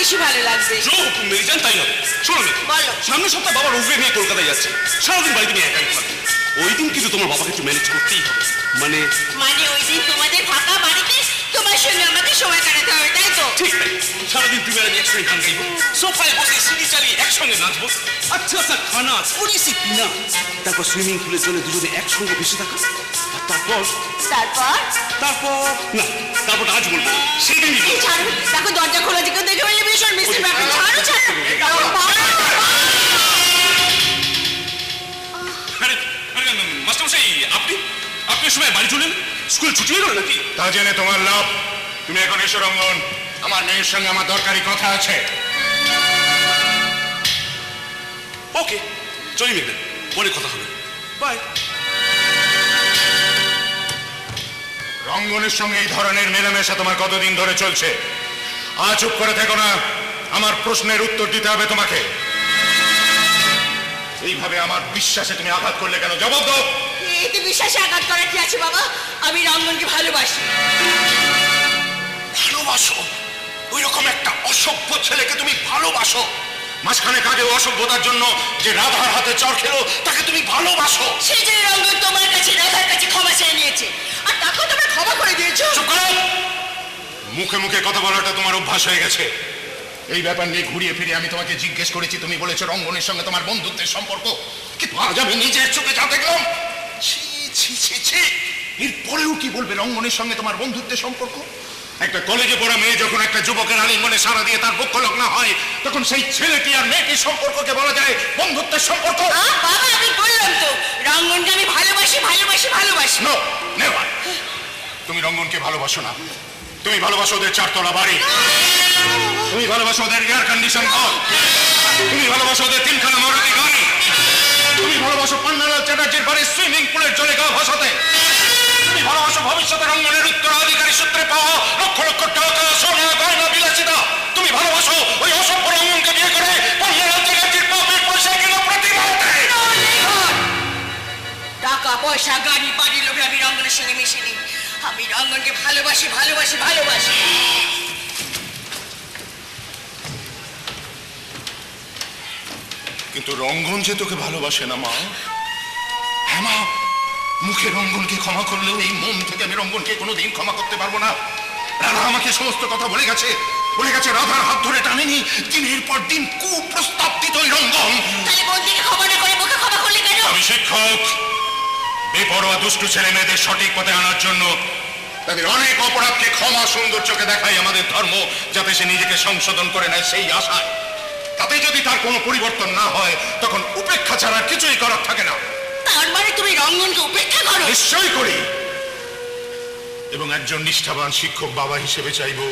বেশি ভালো লাগবে। মেরে যান তাই হবে। শোনো বলো। সামনের সপ্তাহে বাবা রোগী নিয়ে কলকাতায় যাচ্ছে, সারাদিন বাড়িতে নিয়ে একাই থাকবে। ওই দিন কিন্তু তোমার বাবাকে একটু ম্যানেজ করতেই হবে। মানে ওই দিন তোমাদের ফাঁকা বাড়িতে তোমার সঙ্গে আমাকে সময় কাটাতে হবে, তাই তো? ঠিক তাই। সারাদিন তুমি আর আমি একসঙ্গে গান গাইবো, সোফায় বসে সিডি চালিয়ে একসঙ্গে নাচবো, আচ্ছা আচ্ছা খানা করিসি পিনা, তারপর সুইমিং পুলের জন্য দুজনে একসঙ্গে ভেসে থাকা। আর তারপর না, তারপর আজ বলবো সেদিনই ছাড়ো, দেখো দরজা খোলা দিকে দেখে বললে ভীষণ মিষ্টি ব্যাপার। ছাড়ো মাস্টারমশাই, আপনি সময় বাড়ি চলেন? স্কুল ছুটি হয়ে গেল নাকি? তা জেনে তোমার লাভ। তুমি এখন এসো রঙ্গন, আমার মেয়ের সঙ্গে আমার দরকারি কথা আছে। ওকে, চলি মেঘনা, পরে কথা হবে, বাই। রঙ্গনের সঙ্গে এই ধরনের মেলামেশা তোমার কতদিন ধরে চলছে? চুপ করে থেকো না, আমার প্রশ্নের উত্তর দিতে হবে তোমাকে। এইভাবে আমার বিশ্বাসে তুমি আঘাত করলে কেন? জবাব দাও। এতে বিশ্বাসে আঘাত করার কি আছে বাবা? আমি রঙ্গনকে ভালোবাসি। ভালোবাসো? ওই রকম একটা অসভ্য ছেলেকে তুমি ভালোবাসো? মাঝখানে কাজে অসভ্যতার জন্য যে রাধার হাতে চড় খেলো তাকে তুমি ভালোবাসো? সে যে রঙ্গন তোমার কাছে রাধার কাছে ক্ষমা চেয়ে নিয়েছে, আর তাকে তোমরা ক্ষমা করে দিয়েছো। চুপ করো! মুখে মুখে কথা বলাটা তোমার অভ্যাস হয়ে গেছে। এই ব্যাপার নিয়ে ঘুরিয়ে ফিরে আমি তোমাকে জিজ্ঞেস করেছি, তুমি বলেছো রঙ্গনের সঙ্গে তোমার বন্ধুত্বের সম্পর্ক। কিন্তু আজ আমি নিজের চোখে যা দেখলাম, ছি ছি ছি ছি! এরপরেও কি বলবে রঙ্গনের সঙ্গে তোমার বন্ধুত্বের সম্পর্ক? একটা কলেজে পড়া মেয়ে যখন একটা যুবকের আলিঙ্গনে সারা দিয়ে তার বক্ষ লগ্ন হয়, তখন সেই ছেলেটি আর মেয়েটির সম্পর্ককে বলা যায় বন্ধুত্বের সম্পর্ক। বাবা, আমি বললাম তো রঙ্গনকে আমি ভালোবাসি ভালোবাসি ভালোবাসি। No, never. তুমি রঙ্গনকে ভালোবাসো না। তুমি ভালোবাসো ওদের চারতলা বাড়ি, তুমি ভালোবাসো ওদের এয়ার কন্ডিশন ঘর, তুমি ভালোবাসো ওদের তিনখানা মারুতি গাড়ি, তুমি ভালোবাসো পান্নালাল চ্যাটার্জির বাড়ির সুইমিং পুলের জলে গা ভাসাতে, তুমি ভালোবাসো ভবিষ্যতে রঙ্গনের উত্তরাধিকারী সূত্রে পাওয়া লক্ষ লক্ষ টাকা সোনা গয়না বিলাসিতা, তুমি ভালোবাসো ওই অসভ্য রঙ্গনকে বিয়ে করে পান্নালাল চ্যাটার্জির পাপের পয়সা কিনে প্রতিভা দেয়। টাকা পয়সা গাড়ি বাড়ি লোভে আমি রঙ্গনের সঙ্গে মিশিনি। আমি রঙ্গনকে ভালোবাসি ভালোবাসি ভালোবাসি। কিন্তু রঙ্গন যে তোকে ভালোবাসে না মা। হ্যাঁ মা, মুখে রঙ্গনকে ক্ষমা করলেও এই মন থেকে আমি রঙ্গনকে কোনোদিন ক্ষমা করতে পারবো না। রাধা আমাকে সমস্ত কথা বলে গেছে। রাধার হাত ধরে টানেনি, দিনের পর দিন কুপ্রস্তাব দিত ওই রঙ্গন। তাহলে বন্ধুকে ক্ষমা না করে মুখে ক্ষমা করলে কেন? আমি শিক্ষক, বেপরোয়া দুষ্টু ছেলে মেয়েদের সঠিক পথে আনার জন্য তাদের অনেক অপরাধকে ক্ষমা সুন্দর চোখে দেখাই আমাদের ধর্ম, যাতে সে নিজেকে সংশোধন করে নেয় সেই আশায়। তাতে যদি তার কোনো পরিবর্তন না হয়, তখন উপেক্ষা ছাড়া কিছুই করার থাকে না। তার মানে তুমি রঙ্গনকে উপেক্ষা করো? নিশ্চয়ই করি, এবং একজন নিষ্ঠাবান শিক্ষক বাবা হিসেবে চাইবো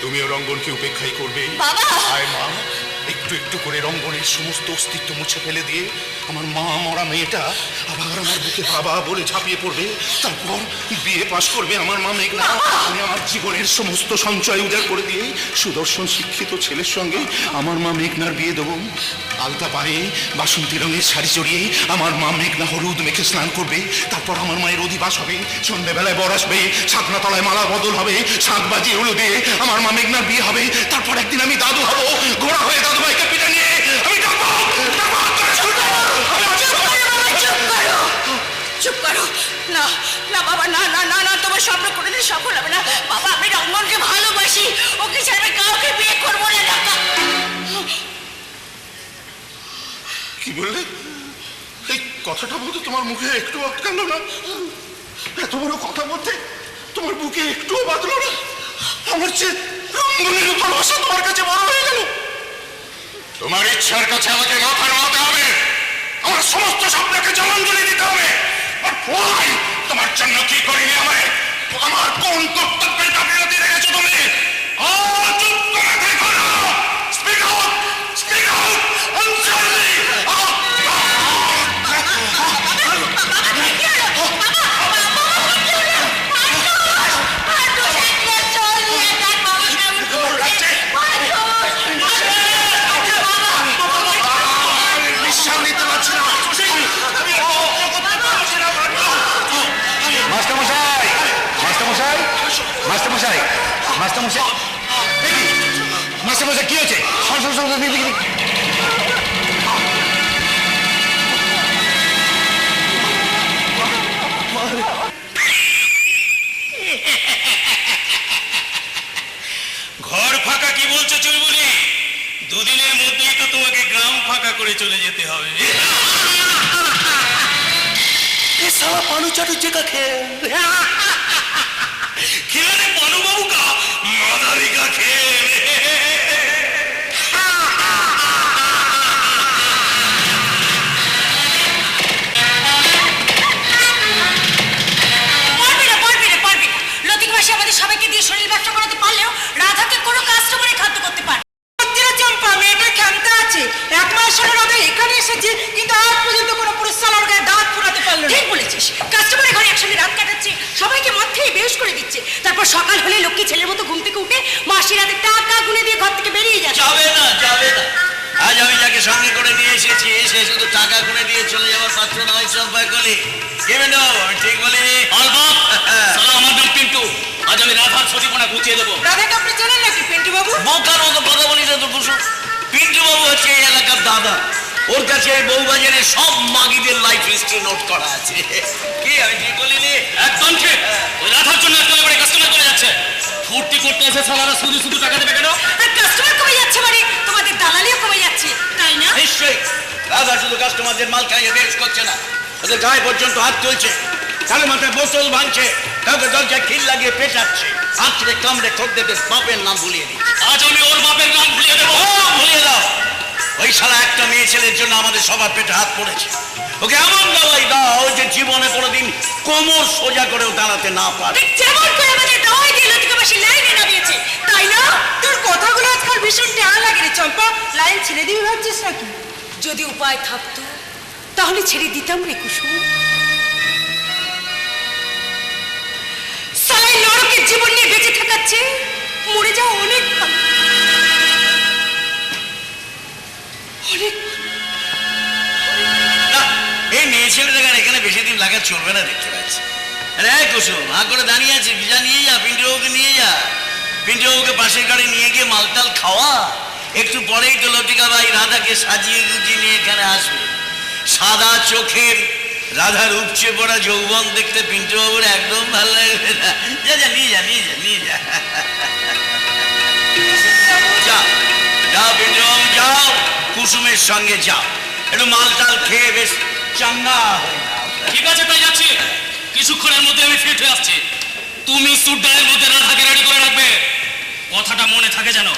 তুমিও রঙ্গনকে উপেক্ষাই করবে। বাবা! আয় মা, একটু একটু করে রঙ্গনের সমস্ত অস্তিত্ব মুছে ফেলে দিয়ে আমার মা মরা মেয়েটা আবার আমার বুকে বাবা বলে ঝাঁপিয়ে পড়বে। তারপর বিয়ে পাশ করবে আমার মা মেঘনা। আমি আমার জীবনের সমস্ত সঞ্চয় উজাড় করে দিয়ে সুদর্শন শিক্ষিত ছেলের সঙ্গে আমার মা মেঘনার বিয়ে দেবো। আলতা পায়ে বাসন্তী রঙের শাড়ি জড়িয়ে আমার মা মেঘনা হলুদ মেখে স্নান করবে। তারপর আমার মায়ের অধিবাস হবে, সন্ধ্যেবেলায় বর আসবে, ছাতনা তলায় মালা বদল হবে, শাঁখ বাজিয়ে হলু দিয়ে আমার মা মেঘনার বিয়ে হবে। তারপর একদিন আমি দাদু হব, ঘোড়া হয়ে দাদু ভাইকে পিঠে নিয়ে আমি চুপ করো। না না বাবা, না না না না, তোমার স্বপ্ন কোনোদিন সফল হবে না। বাবা, আমি রঙ্গনকে ভালোবাসি, ওকে ছাড়া কাউকে বিয়ে করবো না। কি বললে? এই কথাটা বলতে তোমার মুখে একটু আটকালো না? এত বড় কথা বলতে তোমার বুকে একটুও বাঁধলো না? আমার চেয়ে রঙ্গনের ভালোবাসা তোমার কাছে বড় হয়ে গেল? তোমার ইচ্ছার কাছে আমাকে মাথা নামাতে হবে, আমার সমস্ত স্বপ্নকে জলাঞ্জলি দিতে হবে। তোমার জন্য কি করিনি আমায়? আমার কোন কর্তব্যের গাফিলতি রেখেছো তুমি? চুপ করে দেখো না। Speak out, speak out, answer me. মাস্টারমশাই কি হয়েছে? ঘর ফাঁকা কি বলছো চুলবুলি? দুদিনের মধ্যেই তো তোমাকে গ্রাম ফাঁকা করে চলে যেতে হবে। খেলে পানুবাবু কা মাদারি কা খেলে। লতিক মাসি আমাদের সবাইকে দিয়ে শরীর ব্যবসা করাতে পারলেও রাধাকে কোনো কাস্টমারে খাদ্য করতে পারে। চম্পা মেয়েটার ক্ষমতা আছে, 1 মাস হলো রাধা এখানে এসেছে কিন্তু আজ পর্যন্ত কোনো পুরুষ সালার গায়ে দাঁত ফুরাতে পারলো না। ঠিক বলেছিস, কাস্টমারের ঘরে একসঙ্গে রাত কাটাচ্ছে, সবাইকে মদ খেয়ে বেশ করে দিচ্ছে, তারপর সকাল হলে লক্ষ্মী ছেলের মতো ঘুম থেকে উঠে মাসি রাতে টাকা গুনে দিয়ে ঘর থেকে বেরিয়ে যাচ্ছে। যাবে না যাবে না, আজ আমি যাকে সঙ্গে করে নিয়ে এসেছি সে শুধু টাকা গুনে দিয়ে চলে যাওয়ার পাত্র নয় চম্পা কলি। আমি ঠিক বলিনি? আমার নাম পিন্টু, আজ আমি রাধার ছটিপনা গুছিয়ে দেবো। রাধাকে আপনি জানেন নাকি পিন্টু বাবু? বোকার মতো কথা বলি না তো কুসুম। পিন্টু বাবু হচ্ছে এই এলাকার দাদা, ওর কাছে এই বউবাজারের সব মাগিদের লাইফ হিস্ট্রি নোট করা আছে। কি আমি ঠিক বলিনি? একদম ঠিক। ওই রাধার জন্য একটা করে কাস্টমার চলে যাচ্ছে, ফুর্তি করতে এসে সালারা শুধু শুধু টাকা দেবে কেন? আর কাস্টমার কমে যাচ্ছে মানে তোমাদের দালালিও কমে যাচ্ছে, তাই না? নিশ্চয়ই রাধা শুধু কাস্টমারদের মাল খাইয়ে বেশ করছে না, ওদের গায়ে পর্যন্ত হাত তুলছে, কারো মাথায় বোতল ভাঙছে, কাউকে দরজায় খিল লাগিয়ে পেটাচ্ছে, আঁচড়ে কামড়ে খদ্দেরদের বাপের নাম ভুলিয়ে দিচ্ছে। আজ আমি ওর বাপের নাম ভুলিয়ে দেবো। ভুলিয়ে দাও। ওই শালা একটা মেয়ে ছেলের জন্য আমাদের সবার পেটে হাত পড়েছে, ওকে এমন দাওয়াই দাও যে জীবনে কোনোদিন কোমর সোজা করেও দাঁড়াতে না পারে। যেমন করে আমাদের দাওয়াই দিয়ে লতিকা মাসি লাইনে নামিয়েছে, তাই না? তোর কথাগুলো আজকাল ভীষণ টানা লাগে রে চম্পা। লাইন ছেড়ে দিবি ভাবছিস নাকি? যদি উপায় থাকতো তাহলে ছেড়ে দিতাম রে কুসুম। সালাই নরকের জীবন নিয়ে বেঁচে থাকাচ্ছে মরে যাওয়া অনেক ভালো, অনেক। না, এই মেয়ে ছেলেটাকে এখানে বেশি দিন লাগা চলবে না দেখতে পাচ্ছি। আরে কুসুম হা করে দাঁড়িয়ে আছে, যা নিয়ে যা, পিন্টুবাবুকে নিয়ে যা, পিন্টুবাবুকে পাশের গাড়ি নিয়ে গিয়ে মালটাল খাওয়া। একটু পরেই তো লতিকা ভাই রাধাকে সাজিয়ে গুজিয়ে নিয়ে এখানে আসবে। সাদা চোখের রাধার উপচে পড়া যৌবন দেখতে পিন্টুবাবুর একদম ভালো লাগবে না। যা যা নিয়ে যা নিয়ে যা নিয়ে যা। যাও যাও পিন্টুবাবু যাও, কুসুমের সঙ্গে যাও, একটু মালটাল খেয়ে বেশ চাঙ্গা হয়ে যাও। ঠিক আছে তাই যাচ্ছি, কিছুক্ষণের মধ্যে আমি ফিট হয়ে আসছি। তুমি সুড্ডারের মধ্যে রাধাকে রেডি করে রাখবে, কথাটা মনে থাকে যেন।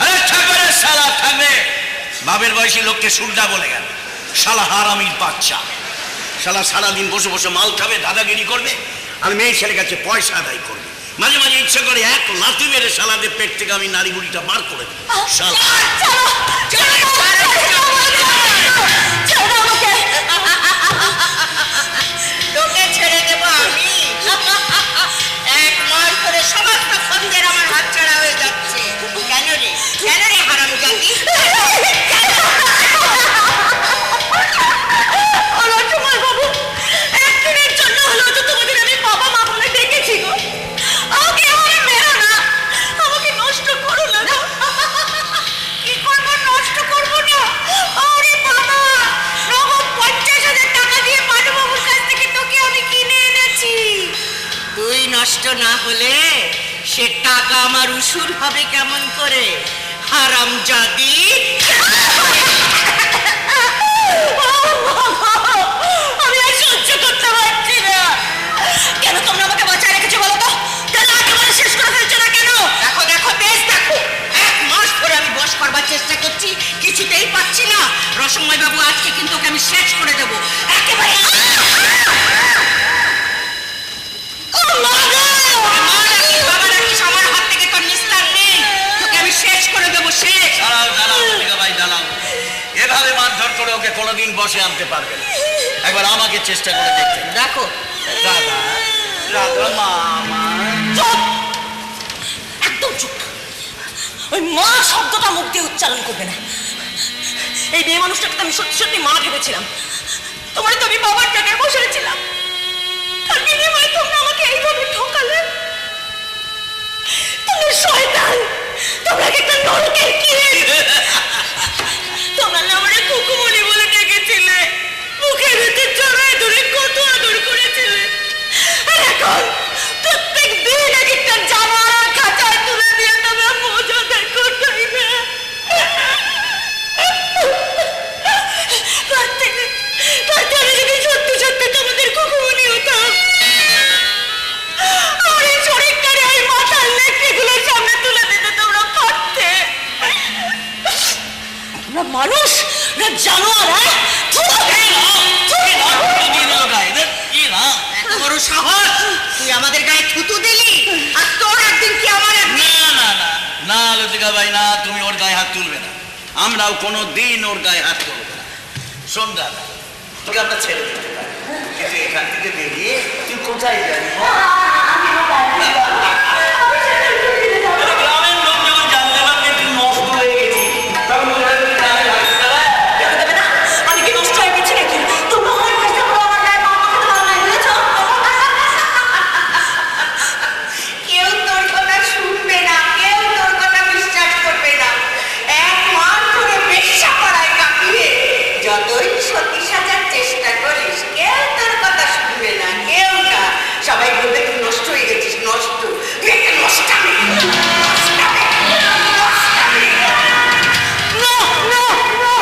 আরে থাকবে রে শালা, থাকবে। বাপের বয়সী লোককে সুড্ডা বলে গেল, শালা হারামির বাচ্চা। শালা সারাদিন বসে বসে মাল খাবে, দাদাগিরি করবে, আর মেয়ে ছেলে কাছে পয়সা আদায় করবে। মাঝে মাঝে ইচ্ছা করে এক লাথি মেরে শালাদের পেট থেকে আমি নারী বুড়িটা বার করে দেব। শালা তোকে ছেড়ে দেবো আমি? 1 মাস ধরে সমস্ত খদ্দের আমার হাত ছাড়া হয়ে যাচ্ছে। কেন রে, কেন রে হারামজাদি? বাবু, একদিনের জন্য হলো তো তোমাদের আমি বাবা মা বলে ডেকেছি গো। আমাকে এভাবে মেরো না, আমাকে নষ্ট করো না। কি করবো, নষ্ট করবো না? আরে বাবা, নগদ 50,000 টাকা দিয়ে পানুবাবুর কাছ থেকে তোকে আমি কিনে এনেছি। তুই নষ্ট না হলে সে টাকা আমার উসুল হবে কেমন করে, হারামজাদি? আমি আর সহ্য করতে পারছি না। কেন তোমরা আমাকে বাঁচায় রেখেছো বলো তো? কেন একেবারে শেষ করে ফেলছো না কেন? দেখো দেখো, বেশ দেখো, 1 মাস ধরে আমি বশ করবার চেষ্টা করছি, কিছুতেই পাচ্ছি না। রসময় বাবু, আজকে কিন্তু ওকে আমি শেষ করে দেবো একেবারে। বাবা রাখিস, আমার হাত থেকে তোর নিস্তার নেই, তোকে আমি শেষ করে দেবো, শেষ। দাঁড়াও দাঁড়াও লতিকা ভাই দাঁড়াও, এভাবে মারধর করে ওকে কোনোদিন বসে আনতে পারবে না। একবার আমাকে চেষ্টা করে দেখতে দেখো। রাধা, রাধা মামা। চুপ, একদম চুপ। ওই মা শব্দটা মুখ দিয়ে উচ্চারণ করবে না। এই মেয়ে মানুষটাকে তো আমি সত্যি সত্যি মা ভেবেছিলাম, তোমার তো আমি বাবার জায়গায় বসেছিলাম, তার বিনিময়ে তোমরা আমাকে এইভাবে ঠকালে। তুমি শয়তান, তুমি তোমরা কি একটা নরকের কীট? তোমরা না আমারে কুকুমনি বলে ডেকেছিলে, মুখের ভেতর জড়ায় ধরে কত আদর করেছিলে, আর এখন প্রত্যেক দিন এক একটা জামা খাঁচায় তুলে দিয়ে তোমরা মজা দেখো, তাই না? পারতে আমি যদি সত্যি সত্যি তোমাদের কুকুমনি হতাম, আমার এই শরীরটারে ওই মাথার লেকড়িগুলোর সামনে তুলে দিতে তোমরা পারতে। তোমরা মানুষ না জানোয়ার? হ্যাঁ, এত বড় সাহস, তুই আমাদের গায়ে থুতু দিলি, আর তোর একদিন কি আমার একদিন? না না না না লতিকা ভাই, না, তুমি ওর গায়ে হাত তুলবে না, আমরাও কোনো দিন ওর গায়ে হাত তুলবো না। শোন দাদা, তোকে আমরা ছেড়ে দিতে পারি, কিন্তু এখান থেকে বেরিয়ে তুই কোথায় যাবি? গ্রামের লোক যখন জানতে পারবে তুই নষ্ট হয়ে গেছিস, তখন ওরা তুই গ্রামে থাকতে পারে? দেবে না, আমি কি নষ্ট হয়ে গেছি নাকি? তোমরা আমার কাছে বলো আমার গায়ে পা মাখাতে পারো না, বুঝেছো? কেউ তোর কথা শুনবে না, কেউ তোর কথা বিশ্বাস করবে না। এক মাস ধরে বেশ্যা পাড়ায় কাটিয়ে যতই সতী সাজার চেষ্টা করিস, কেউ তোর কথা শুনবে না, কেউ না। সবাই বলবে তুই নষ্ট হয়ে গেছিস, নষ্ট। তুই একটা নষ্টামি, নষ্টামি, নষ্টামি। না, না, না।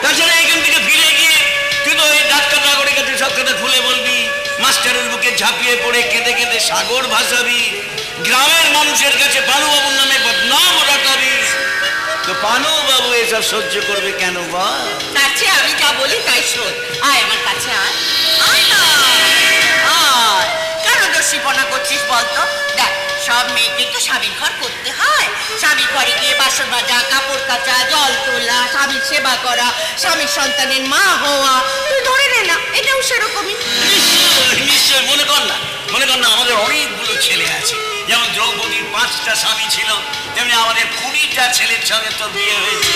তাছাড়া এখান থেকে ফিরে গিয়ে তুই তো ওই ডাক্তার নাগরের কাছে সব কথা খুলে বলবি, মাস্টারের বুকে ঝাঁপিয়ে পড়ে কেঁদে কেঁদে সাগর ভাসাবি, গ্রামের মানুষের কাছে পানুবাবুর নামে বদনাম রটাবি। তো পানুবাবু এসব সহ্য করবে কেন বল? তার চেয়ে আমি যা বলি তাই শোন। আয় আমার কাছে, আয়, আয় না, আয়। কেন দোষীপনা করছিস বলতো? দেখ, সব মেয়েকে তো স্বামীর ঘর করতে হয়। স্বামীর ঘরে গিয়ে বাসন মাজা, কাপড় কাচা, জল তোলা, স্বামীর সেবা করা, স্বামীর সন্তানের মা হওয়া। তুই ধরে নে না, এটাও সেরকমই। নিশ্চয় নিশ্চয়, মনে কর না আমাদের অনেকগুলো ছেলে আছে, যেমন দ্রৌপদীর 5টা স্বামী ছিল, তেমনি আমাদের 20টা ছেলের সঙ্গে তোর বিয়ে হয়েছে।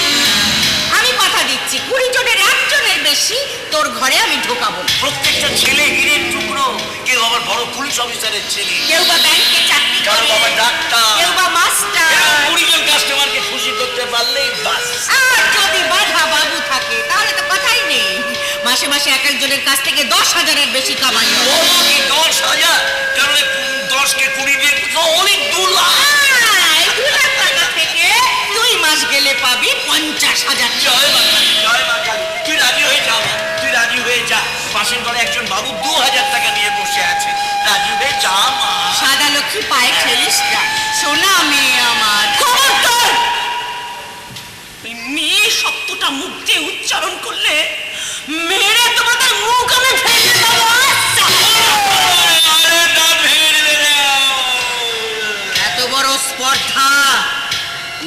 আমি কথা দিচ্ছি, 20 জনের একজনের বেশি তোর ঘরে আমি ঢোকাবো না। প্রত্যেকটা ছেলে হীরের টুকরো, কেউ আবার বড় পুলিশ অফিসারের ছেলে, কেউ বা ব্যাংকে চাকরি কারো করে, বাবা ডাক্তার, কেউ বা মাস্টার। 20 জন কাস্টমারকে খুশি করতে পারলেই বাস। আর যদি বাধা বাবু থাকে তাহলে তো কথাই নেই। মাসে মাসে এক একজনের কাছ থেকে 10,000-এর বেশি কামাই হয়। ও কি 10,000? কারণ 10কে 20 দিয়ে অনেক 2 লাখ। এই 2 লাখ টাকা থেকে 2 মাস গেলে পাবি 50,000। জয় মা কালী, জয় মা কালী। তুই রাজি হয়ে যা, তুই রাজি হয়ে যা। পাশের ঘরে একজন বাবু 2,000 টাকা নিয়ে বসে আছে, রাজি হয়ে যা মা। সাদা লক্ষ্মী পায়ে খেলিস না, সোনা মেয়ে আমার। খবরদার! ওই মেয়ে শব্দটা মুখ দিয়ে উচ্চারণ করলে মেরে তোমাদের মুখ আমি ভেঙে দেবো। আরে না, ভেঙে দেবে না। এত বড় স্পর্ধা!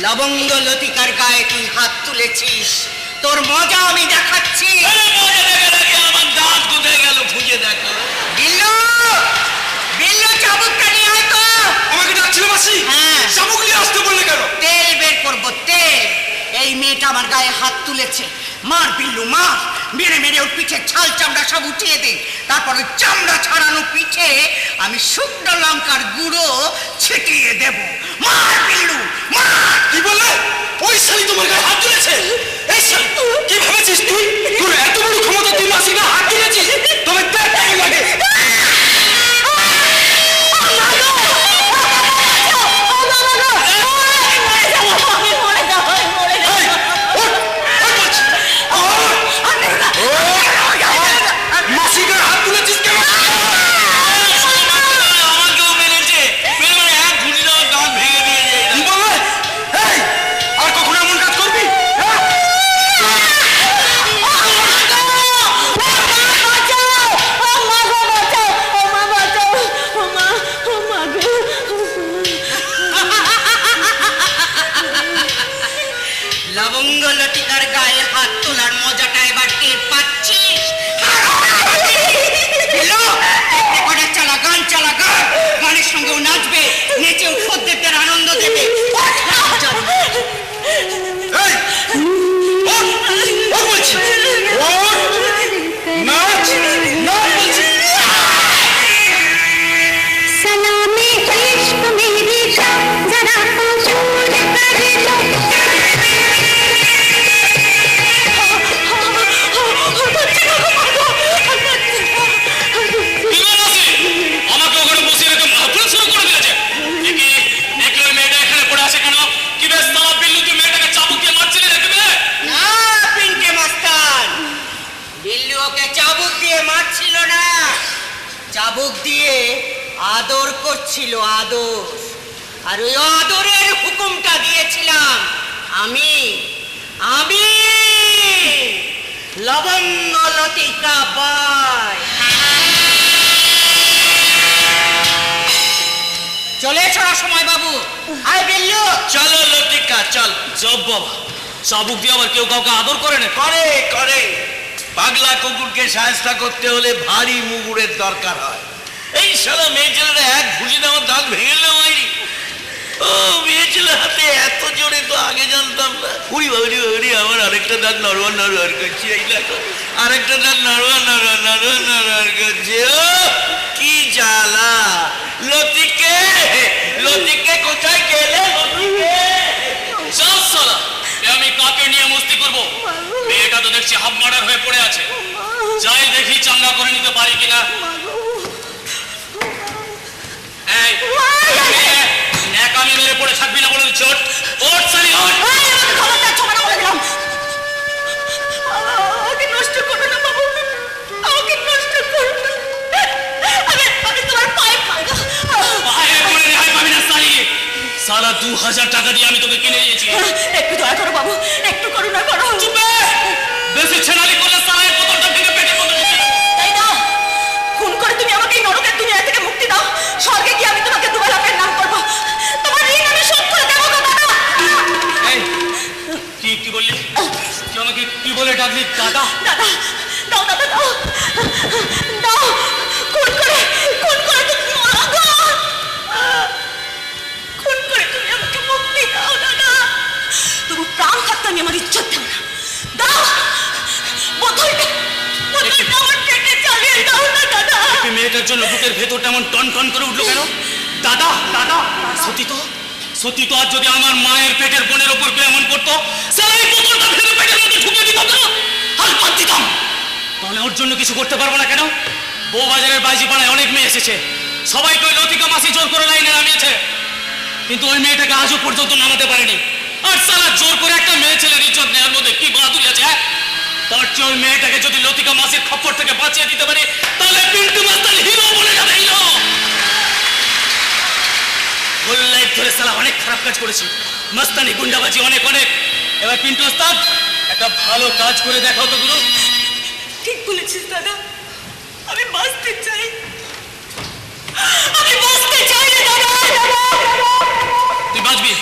লবঙ্গ লতিকার গায়ে তুই হাত তুলেছিস, তোর মজা আমি দেখাচ্ছি। আরে মজা দেখার আগে আমার দাঁত কোথায় গেল খুঁজে দেখো। বিল্লু, বিল্লু, চাবুকটা নিয়ে আয় তো। আমাকে ডাকছিল মাসি? হ্যাঁ। চাবুক নিয়ে আসতে বললে কেন? তেল বের করবো, তেল। এই মেয়েটা আমার গায়ে হাত তুলেছে, মার বিল্লু মার, মেরে মেরে ওর পিঠে ছাল চামড়া সব উঠিয়ে দে। তারপর ওই চামড়া ছাড়ানো পিঠে আমি শুকনো লঙ্কার গুঁড়ো ছিটিয়ে দেব। মার বিল্লু মার। কি বললে? ওই শালি তোমার গায়ে হাত তুলেছে? এই শালি, কি ভেবেছিস তুই? তোর এত বড় ক্ষমতা, তুই মাসির গায়ে হাত তুলেছিস? তবে দেখ কেমন লাগে। মাসির গায়ে হাত তুলেছিস কেন? আমাকেও মেরেছে, মেরে এক ঘুরি দেওয়ার দাঁত ভেঙে দিয়ে যায়। কি বললে? এই, আর কখনো এমন কাজ করবি? হ্যাঁ? বিল্লু ওকে চাবুক দিয়ে মারছিল না, চাবুক দিয়ে আদর করছিল, আদর। আর ওই আদরের হুকুমটা দিয়েছিলাম আমি, আমি লবঙ্গ লতিকা বাই। চলে এসো সময় বাবু। আয় বিল্লু, চলো লতিকা চল। জব বাবা, চাবুক দিয়ে আবার কেউ কাউকে আদর করে না? করে করে, পাগলা কুকুরকে সাহায্য করতে হলে ভারী মুগুরের দরকার হয়। এই শালা মেয়ে ছেলেরা এক ঘুষিতে আমার দাঁত ভেঙে দিল হয়নি। ও মেয়ে ছেলে হাতে এত জোরে তো আগে জানতাম না। উড়ি বাবুরি বাবুরি, আমার আরেকটা দাঁত নড়বার নড়বার করছে, এই দেখো আরেকটা দাঁত নড়বার নড়বার নড়বার নড়বার করছে। ও কি জ্বালা! লতিকে, লতিকে কোথায় গেলে? লতিকে চল সালা, আমি কাকে নিয়ে মস্তি করবো? মেয়েটা তো দেখছি হাফ মার্ডার হয়ে পড়ে আছে, যাই দেখি চাঙ্গা করে নিতে পারি কিনা। এই এক আমি মেরে পড়ে থাকবি না বলে চোট ওট সালি ওট। আমাকে নষ্ট করো না বাবু, আমাকে নষ্ট করো না। আমি তোমার পায়ে পাবো। পায়ে পড়ে রেহাই পাবি না সালি। সালা 2000 টাকা দিয়ে আমি তোকে কিনে দিয়েছি। একটু দয়া করো বাবু, একটু করুণা করো। চুপে, বেশি ছেনালি করলে সালায়ের বোতলটা থেকে পেটে মধ্যে ঢুকে দেবো। তাই না? খুন করে তুমি আমাকে এই নরকের দুনিয়া থেকে মুক্তি দাও, স্বর্গে গিয়ে আমি তোমাকে দুবেলা পেট নাম করবো। তোমার ঋণ আমি শোধ করে দেবো গো দাদা। এই কি বললি? তুই আমাকে কি বলে ডাকলি? দাদা? দাদা দাও, দাদা দাও, দাও। খুন করে তুমি মাগো, খুন করে তুমি আমাকে মুক্তি দাও দাদা। তবু প্রাণ থাকতে আমি আমার ইজ্জত দেব না। দাও বোতলটা, বোতলটা আমার পেটে চালিয়ে দাও না দাদা। এই মেয়েটার জন্য বুকের ভেতরটা এমন টন টন করে উঠলো কেন? দাদা দাদা, সত্যি তো আজ যদি আমার মায়ের পেটের বোনের ওপর কেউ এমন করতো, সেই বোতলটা ভেঙে পেটের মধ্যে ঢুকে দিতাম না, হাত পাত দিতাম। তাহলে ওর জন্য কিছু করতে পারবো না কেন? বউবাজারের বাইজিপাড়ায় অনেক মেয়ে এসেছে, সবাইকে ওই লতিকা মাসি জোর করে লাইনে নামিয়েছে, কিন্তু ওই মেয়েটাকে আজও পর্যন্ত নামাতে পারেনি। আর সারা জোর করে একটা মেয়ে ছেলের ইজ্জত নেওয়ার মধ্যে কি বাহাদুরি আছে? তার চেয়ে ওই মেয়েটাকে যদি লতিকা মাসির খপ্পর থেকে বাঁচিয়ে দিতে পারি, তাহলে পিন্টু মাস্তান হিরো বলে যাবে, হিরো। ফুল লাইফ ধরে সালা অনেক খারাপ কাজ করেছি, মাস্তানি গুন্ডাবাজি অনেক অনেক। এবার পিন্টু ওস্তাদ একটা ভালো কাজ করে দেখাও তো গুরু। ঠিক বলেছিস দাদা, আমি বাঁচতে চাই, আমি বাঁচতে চাই রে দাদা। তুই বাঁচবি,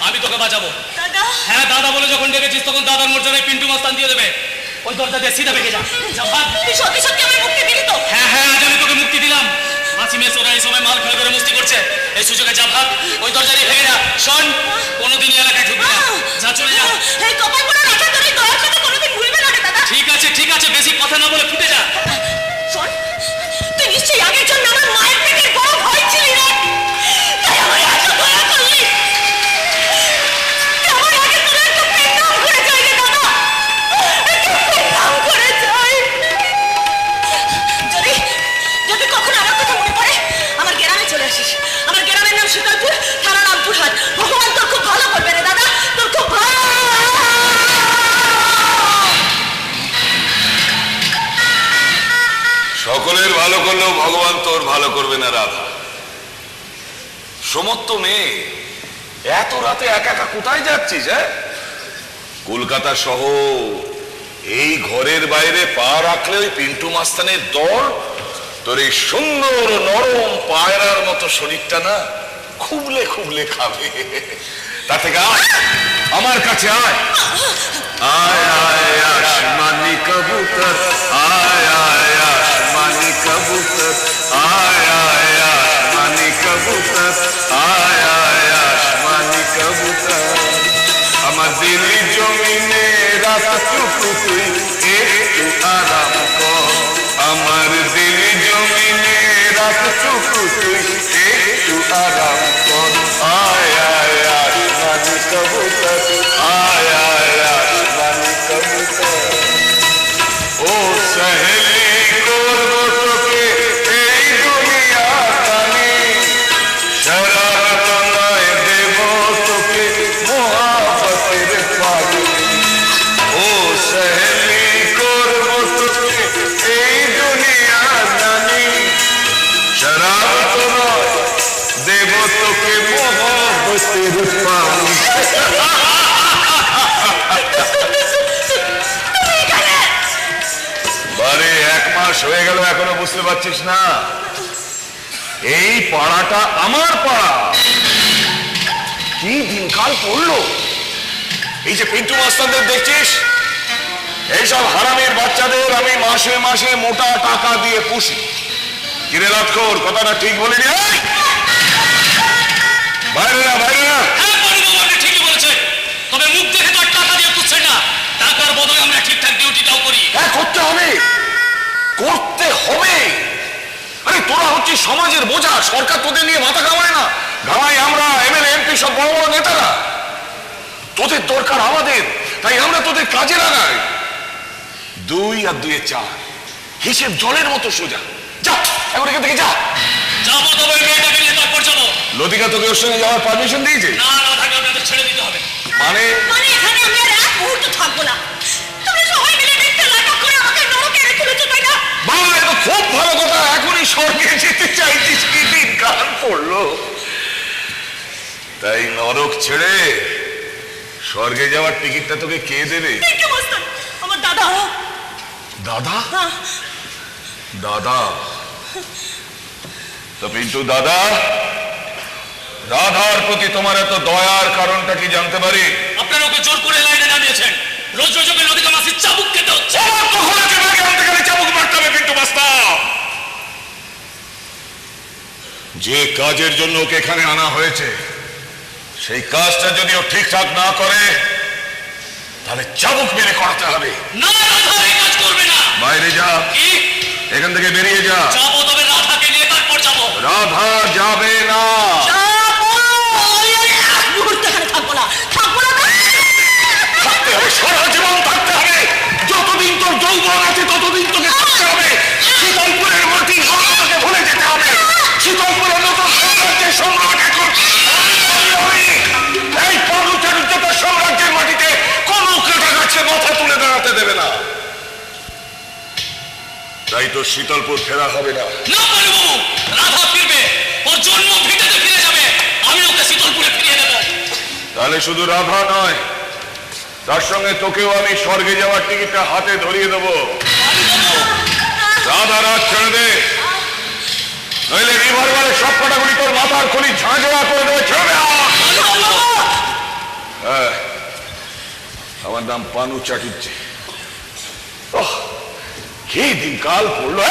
আমি তোকে বাঁচাবো। দাদা হ্যাঁ দাদা বলে যখন ডেকেছিস তখন দাদার মর্যাদায় পিন্টু মাস্তান দিয়ে দেবে। ওই দরজা দিয়ে সিধা বেঁকে যা, যা ভাগ। তুই সত্যি সত্যি আমার মুক্তি দিলি তো? হ্যাঁ আজ আমি তোকে মুক্তি দিলাম। মাসি মেসোরা এই সময় মাল খেয়ে করে মস্তি করছে, এই সুযোগে যা ভাগ, ওই দরজা দিয়ে ভেঙে যা। শোন, কোনোদিন এলাকায় ঢুকবি না, যা চলে যা। এই কপাল পোড়া রাখা তোর এই দয়ার কথা কোনোদিন ভুলবে না রে দাদা। ঠিক আছে, বেশি কথা না বলে ফুটে যা। শোন, তুই নিশ্চয়ই আগের জন্য আমার মায়ের পেটের বড় ভয় ছিলি রে, তাই আমার এত দয়া করলি। আমার আগে তোর একটু পেটনাম করে যাই রে দাদা, একটু পেটনাম করে যাই। যদি কখনো আমার কথা মনে পড়ে, আমার গ্রামে চলে আসিস। আমার গ্রামের নাম শীতলপুর, থানা রামপুরহাট। ভগবান তোর খুব ভালো করবে রে দাদা, তোর খুব ভালো। সকলের ভালো করলেও ভগবান তোর ভালো করবে না রাধা। সমস্ত মেয়ে এত রাতে একা একা কোথায় যাচ্ছিস? কলকাতা সহ এই ঘরের বাইরে পা রাখলে ওই পিন্টু মাস্তানের দল তোর এই সুন্দর নরম পায়রার মতো শরীরটা না খুবলে খুবলে খাবে। তা থেকে আয়, আমার কাছে আয়। আয় আয় আসমানি কবুতর, আয় আয় আসমানি কবুতর, আয় আয় আসমানি কবুতর, আয় আয় আসমানি কবুতর। আমার দিলি জমিনে রাতটুকু তুই একটু আরাম কর, আমার দিলি জমিনে রাতটুকু তুই একটু আরাম কর। আয় আয় আসমানি কবুতর, আয় আয় আসমানি কবুতর। ও সহেলি করবো তোকে এই দুনিয়া কানে, শরারত নয় দেব তোকে মোহাবতের পানি। ও সহেলি করবো তোকে 1 মাস হয়ে গেল এখনো বুঝতে পারছিস না? এই পাড়াটা আমার পাড়া। কি দিনকাল পড়লো! এই যে পিন্টু মাস্টারদের দেখছিস, এইসব হারামির বাচ্চাদের আমি মাসে মাসে মোটা টাকা দিয়ে পুষি। কিরে লটকর, কথাটা ঠিক বলিনি? বাইরে না, বাইরে না। হ্যাঁ পানুবাবু, আপনি ঠিকই বলেছেন। তবে মুখ দেখে তো আর টাকা দিয়ে পুষছেন না। টাকার বদলে আমরা ঠিকঠাক ডিউটিটাও করি। হ্যাঁ, করতে হবে, করতে হবে। আরে তোরা হচ্ছে সমাজের বোঝা, সরকার তোদের নিয়ে মাথা ঘামায় না। ঘামাই আমরা, এমএলএ এমপি সব বড় বড় নেতারা। তোদের দরকার আমাদের, তাই আমরা তোদের কাজে লাগাই। 2 আর 2 4 হিসেব জলের মতো সোজা। যা এখন এখান থেকে যা। যাবো, তবে মেয়েটাকে নিয়ে তারপর যাবো। লতিকা তোকে ওর সঙ্গে যাওয়ার পারমিশন দিয়েছে? না না, থাকলে আপনাদের ছেড়ে দিতে হবে। মানে মানে এখানে আমি আর এক মুহূর্ত থাকবো না। তোমরা সবাই মিলে দেখতে নাটক করে আমাকে নরকে এনে তুলেছো, তাই না? বাবা, এটা খুব ভালো কথা। এখনই স্বর্গে যেতে চাইছিস, কি দিন কাল পড়লো। তাই নরক ছেড়ে স্বর্গে যাওয়ার টিকিটটা তোকে কে দেবে? পিন্টু মাস্টার, আমার দাদা। দাদা? হ্যাঁ। দাদা? তো পিন্টু দাদা, রাধার প্রতি তোমার এত দয়ার কারণটা কি জানতে পারি? আপনারা ওকে জোর করে লাইনে নামিয়েছেন। রোজ রোজ ওকে লতিকা মাসির চাবুক খেতে হচ্ছে। চাবুক মারতে হবে পিন্টু মাস্টার। যে কাজের জন্য ওকে এখানে আনা হয়েছে, সেই কাজটা যদি ও ঠিকঠাক না করে, তাহলে চাবুক মেরে করাতে হবে। না, রাধা এই কাজ করবে না। বাইরে যা, কি? এখান থেকে বেরিয়ে যা। যাবো, তবে রাধাকে নিয়ে তারপর যাবো। রাধা যাবে না। যাবো, আমি আর এক মুহূর্ত এখানে থাকবো না, থাকবো না। থাকতে হবে, সারা জীবন থাকতে হবে। যতদিন তোর যৌবন আছে ততদিন তোকে থাকতে হবে। শীতলপুরের মাটি তোকে ভুলে যেতে হবে। শীতলপুরের নতুন সাম্রাজ্যের সম্রাট এখন আমি। এই পরুচারুজ্যতার সাম্রাজ্যের মাটিতে কোনো কাটা গাছে মাথা তুলে দাঁড়াতে দেবে না। তাই তো শীতলপুর ফেরা হবে না। না পানুবাবু, রাধা ফিরবে। ওর জন্ম ভিটাতে ফিরে যাবে। আমি ওকে শীতলপুরে ফিরিয়ে দেবো। তাহলে শুধু রাধা নয়, তার সঙ্গে তোকেও আমি স্বর্গে যাওয়ার টিকিটটা হাতে ধরিয়ে দেবো। রাধা রাত ছেড়ে দে, নইলে রিভলভারের সব কটাগুলি তোর মাথার খুলি ঝাঁঝরা করে দেবে। ছেড়ে দে। হ্যাঁ, আমার নাম পানু চাটুর্যে। ওহ, কি দিনকাল পড়লো।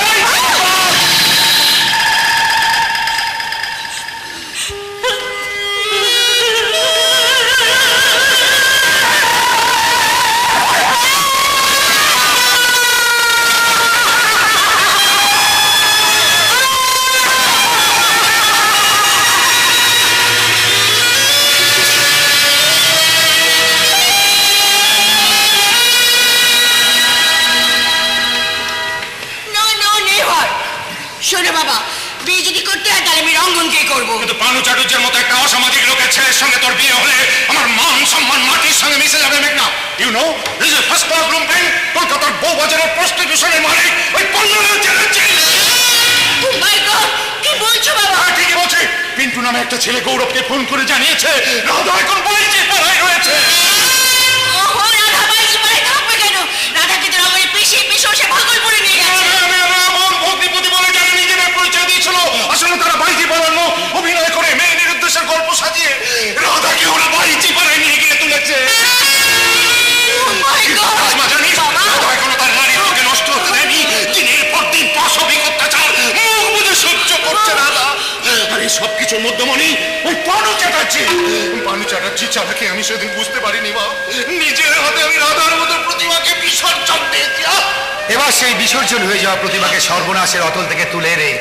শোনো বাবা, বিয়ে যদি করতে হয় তাহলে আমি রঙ্গনকে করবো। কিন্তু পানু চাটুর্যের মতো একটা অসামাজিক লোকের ছেলের সঙ্গে তোর বিয়ে হলে আমার মান সম্মান মাটির সঙ্গে মিশে যাবে। মেঘনা, you know this is first class lumpen. কলকাতার বউ বাজারের প্রস্টিটিউশনের মালিক ওই পল্লবের ছেলে। ও মাই গড, কি বলছো বাবা? হ্যাঁ, ঠিকই বলছি। পিন্টু নামে একটা ছেলে গৌরবকে ফোন করে জানিয়েছে রাধা এখন বাইরে পাড়ায় রয়েছে। ওহো, রাধা বাইরে পাড়ায় থাকবে কেন? রাধাকে তো আমার পিছিয়ে পিছিয়ে সে ভাগলপুরে নিয়ে গেছে। ভগ্নিপতি বলে যারা নিজেদের পরিচয় দিয়েছিল, আসলে তারা বাইজি পাড়ানো অভিনয় করে মেয়েদের উদ্দেশ্যে গল্প সাজিয়ে রাধাকে ওরা বাইজি পাড়ায় নিয়ে গিয়ে তুলেছে। ও মাই গড, রাজমা, জানিস রাধা এখনো তার নারীর লোকে নষ্ট হতে দেয়নি। দিনের পর দিন পাশবিক অত্যাচার মুখ বুঝে সহ্য করছে রাধা। আর এই সব কিছুর মধ্যমণি ওই পানু চ্যাটার্জি চালাকে আমি সেদিন বুঝতে পারিনি। মা, নিজের হাতে আমি রাধার মতো প্রতিমাকে বিসর্জন দিয়েছি। এবার সেই বিসর্জন হয়ে যাওয়া প্রতিমাকে সর্বনাশের অতল থেকে তুলে এনে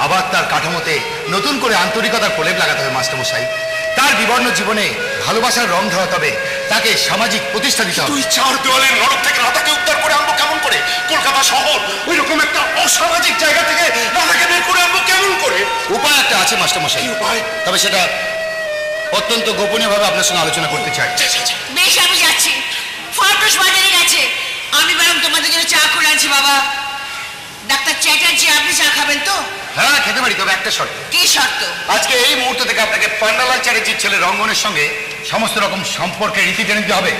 আবার তার কাঠামোতে নতুন করে আন্তরিকতার প্রলেপ লাগাতে হবে মাস্টারমশাই। তার বিবর্ণ জীবনে ভালোবাসার রং ধরাতে হবে, তাকে সামাজিক প্রতিষ্ঠা দিতে হবে। তুই 4 দেওয়ালের নরক থেকে রাধাকে উদ্ধার করে আনবো কেমন করে? কলকাতা শহর ওই রকম একটা অসামাজিক জায়গা থেকে রাধাকে বের করে আনবো কেমন করে? উপায় একটা আছে মাস্টারমশাই, কি উপায়? তবে সেটা অত্যন্ত গোপনীয়ভাবে আপনার সঙ্গে আলোচনা করতে চাই। বেশ, আমি যাচ্ছি। ফরটুস বাজারে গেছে, আমি বরং তোমাদের জন্য চা করে আনছি। বাবা, ডাক্তার চ্যাটার্জি, আপনি চা খাবেন তো? হ্যাঁ, খেতে পারি, তবে একটা শর্ত। কি শর্ত? আজকে এই মুহূর্ত থেকে আপনাকে পান্নালাল চ্যাটার্জির ছেলে রঙ্গনের সঙ্গে সমস্ত রকম সম্পর্কে রীতি টেনে দিতে হবে।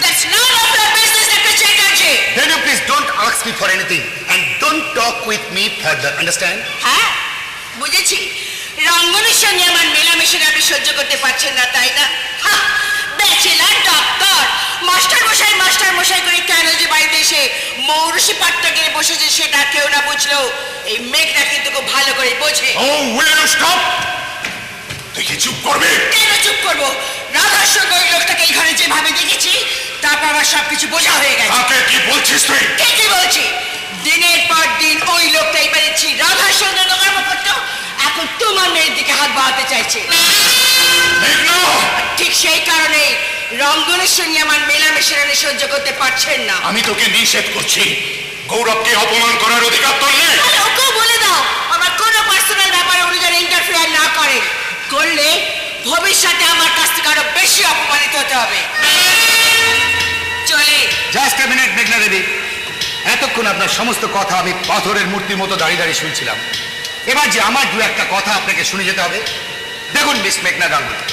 That's none of your business, Dr. Chatterjee. Then you please don't ask me for anything. Further understand? হ্যাঁ বুঝেছি, রঙ্গনের সঙ্গে আমার মেলামেশা আপনি সহ্য করতে পারছেন না, তাই না? ব্যাচেলার ডক্টর মাস্টার মশাই করে কেন যে বাড়িতে এসে মৌরসি পাট্টাকে বসেছে সেটা কেউ না বুঝলো এই মেঘটা কিন্তু খুব ভালো করে বোঝে। ও উইল ইউ স্টপ? তুই কি চুপ করবে? কেন চুপ করবো? রাধার সঙ্গে ওই লোকটাকে এই ঘরে যেভাবে দেখেছি তারপর আমার সবকিছু বোঝা হয়ে গেছে। কাকে কি বলছিস তুই? ঠিকই বলছি, দিনের পর দিন ওই লোকটাই পেরেছি রাধার সঙ্গে নোংরামো করতো, এখন তোমার মেয়ের দিকে হাত বাড়াতে চাইছে। মেঘনা! ঠিক সেই কারণে রঙ্গনের সঙ্গে আমার মেলামেশা সহ্য করতে পারছেন না। আমি তোকে নিষেধ করছি, গৌরবকে অপমান করার অধিকার তোর নেই। তাহলে ওকেও বলে দাও আমার কোনো পার্সোনাল ব্যাপারে উনি যেন ইন্টারফেয়ার না করে, করলে ভবিষ্যতে আমার কাছ থেকে আরো বেশি অপমানিত হতে হবে। চলে জাস্ট এ মিনিট মেঘনা দেবী, এতক্ষণ আপনার সমস্ত কথা আমি পাথরের মূর্তির মতো দাঁড়িয়ে দাঁড়িয়ে শুনছিলাম। এবার যে আমার দু একটা কথা আপনাকে শুনে যেতে হবে। দেখুন মিস মেঘনা গাঙ্গুলি,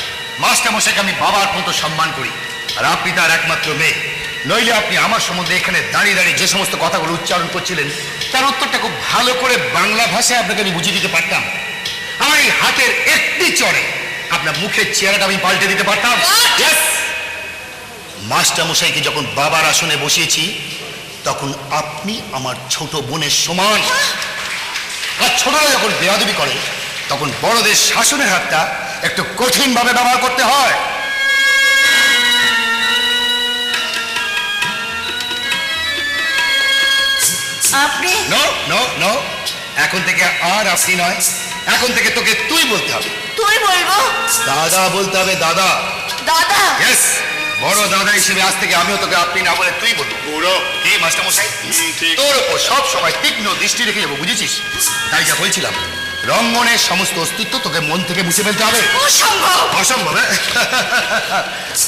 মাস্টারমশাইকে আমি বাবার মতো সম্মান করি, আর আপনি তার একমাত্র মেয়ে। নইলে আপনি আমার সম্বন্ধে এখানে দাঁড়িয়ে দাঁড়িয়ে যে সমস্ত কথাগুলো উচ্চারণ করছিলেন তার উত্তরটা খুব ভালো করে বাংলা ভাষায় আপনাকে আমি বুঝিয়ে দিতে পারতাম। আমার এই হাতের একটি চড়ে আপনার মুখের চেহারাটা আমি পাল্টে দিতে পারতাম। Yes! মাস্টারমশাইকে যখন বাবার আসনে বসিয়েছি তখন আপনি আমার ছোট বোনের সমান, আর ছোটরা যখন বেয়াদবি করে তখন বড়দের শাসনের হাতটা একটু কঠিন ভাবে ব্যবহার করতে হয়। আপনি নো নো নো, এখন থেকে আর আপনি নয়, এখন থেকে তোকে তুই বলতে হবে। তুই বলবো? দাদা বলতে হবে, দাদা। দাদা ইয়েস, বড় দাদা হিসেবে আজ থেকে আমিও তোকে আপনি না বলে তুই বলবো। গৌরব, কি মাস্টারমশাই, ঠিক। তোর ওপর সব সময় তীক্ষ্ণ দৃষ্টি রেখে যাবো, বুঝেছিস? তাই যা বলছিলাম, রঙ্গনের সমস্ত অস্তিত্ব তোকে মন থেকে মুছে ফেলতে হবে। অসম্ভব। অসম্ভব?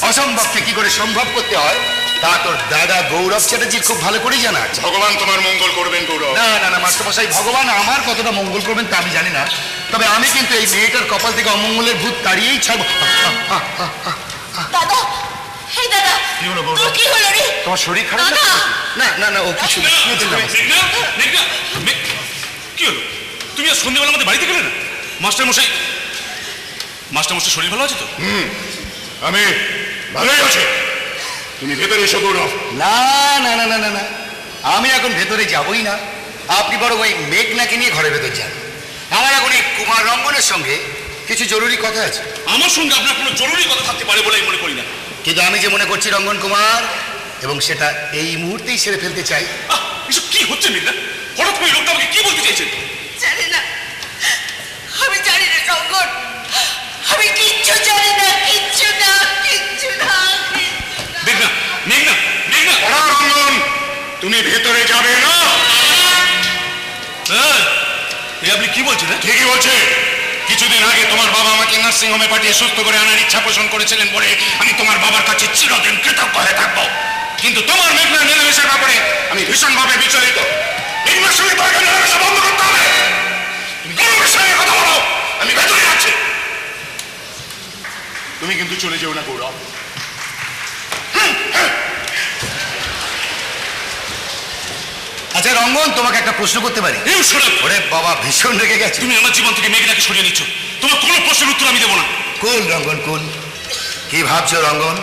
অসম্ভবকে কি করে সম্ভব করতে হয় তা তোর দাদা গৌরব চ্যাটার্জি খুব ভালো করেই জানা আছে। ভগবান তোমার মঙ্গল করবেন গৌরব। না না না মাস্টারমশাই, ভগবান আমার কতটা মঙ্গল করবেন তা আমি জানি না, তবে আমি কিন্তু এই মেয়েটার কপাল থেকে অমঙ্গলের ভূত তাড়িয়েই ছাড়বো। দাদা, এই দাদা, কি হলো গৌরব? তোর কি হলো রে? তোমার শরীর খারাপ দাদা! লাগছে? না না না, ও কিছু না। কি হলো? তুমি আজ সন্ধ্যেবেলা আমাদের বাড়িতে গেলে না? মাস্টারমশাই শরীর ভালো আছে তো? আমি ভালোই আছি, তুমি ভেতরে এসো গৌরব। না না না না না না, আমি এখন ভেতরে যাবই না। আপনি বরং ওই মেঘনাকে নিয়ে ঘরের ভেতর যান। আমার এখন এই কুমার রঙ্গনের সঙ্গে কিছু জরুরি কথা আছে। আমার সঙ্গে আপনার কোনো জরুরি কথা থাকতে পারে বলে আমি মনে করি না। কিন্তু আমি যে মনে করছি রঙ্গন কুমার, এবং সেটা এই মুহূর্তেই সেরে ফেলতে চাই। এসব কি হচ্ছে মিল্লা? হঠাৎ করে লোকটা আমাকে কি বলতে চাইছেন? জানি না, আমি জানি না রঙ্গন, আমি কিচ্ছু জানি না, কিচ্ছু না, কিচ্ছু না, কিচ্ছু না। মেঘনা মেঘনা মেঘনা রঙ্গন, তুমি ভেতরে যাবে না। আপনি কি বলছেন? ঠিকই বলছে। কিছুদিন আগে তোমার বাবা আমাকে নার্সিং হোমে পাঠিয়ে সুস্থ করে আনার ইচ্ছা পোষণ করেছিলেন বলে আমি তোমার বাবার কাছে চিরদিন কৃতজ্ঞ হয়ে থাকবো। কিন্তু তোমার মেঘনা মেলামেশার ব্যাপারে আমি ভীষণভাবে বিচলিত। মেঘনার সঙ্গে তোমাকে মেলামেশা বন্ধ করতে হবে। তুমি গৌরবের সঙ্গে কথা বলো, আমি ভেতরে যাচ্ছি। তুমি কিন্তু চলে যেও না গৌরব। আচ্ছা রঙ্গন, তোমাকে একটা প্রশ্ন করতে পারি? ওরে বাবা, ভীষণ রেগে গেছে। তুমি আমার জীবন থেকে মেঘনাকে সরিয়ে নিচ্ছ, তোমার কোনো প্রশ্নের উত্তর আমি দেবো না। কুল রঙ্গন কুল, কি ভাবছো রঙ্গন?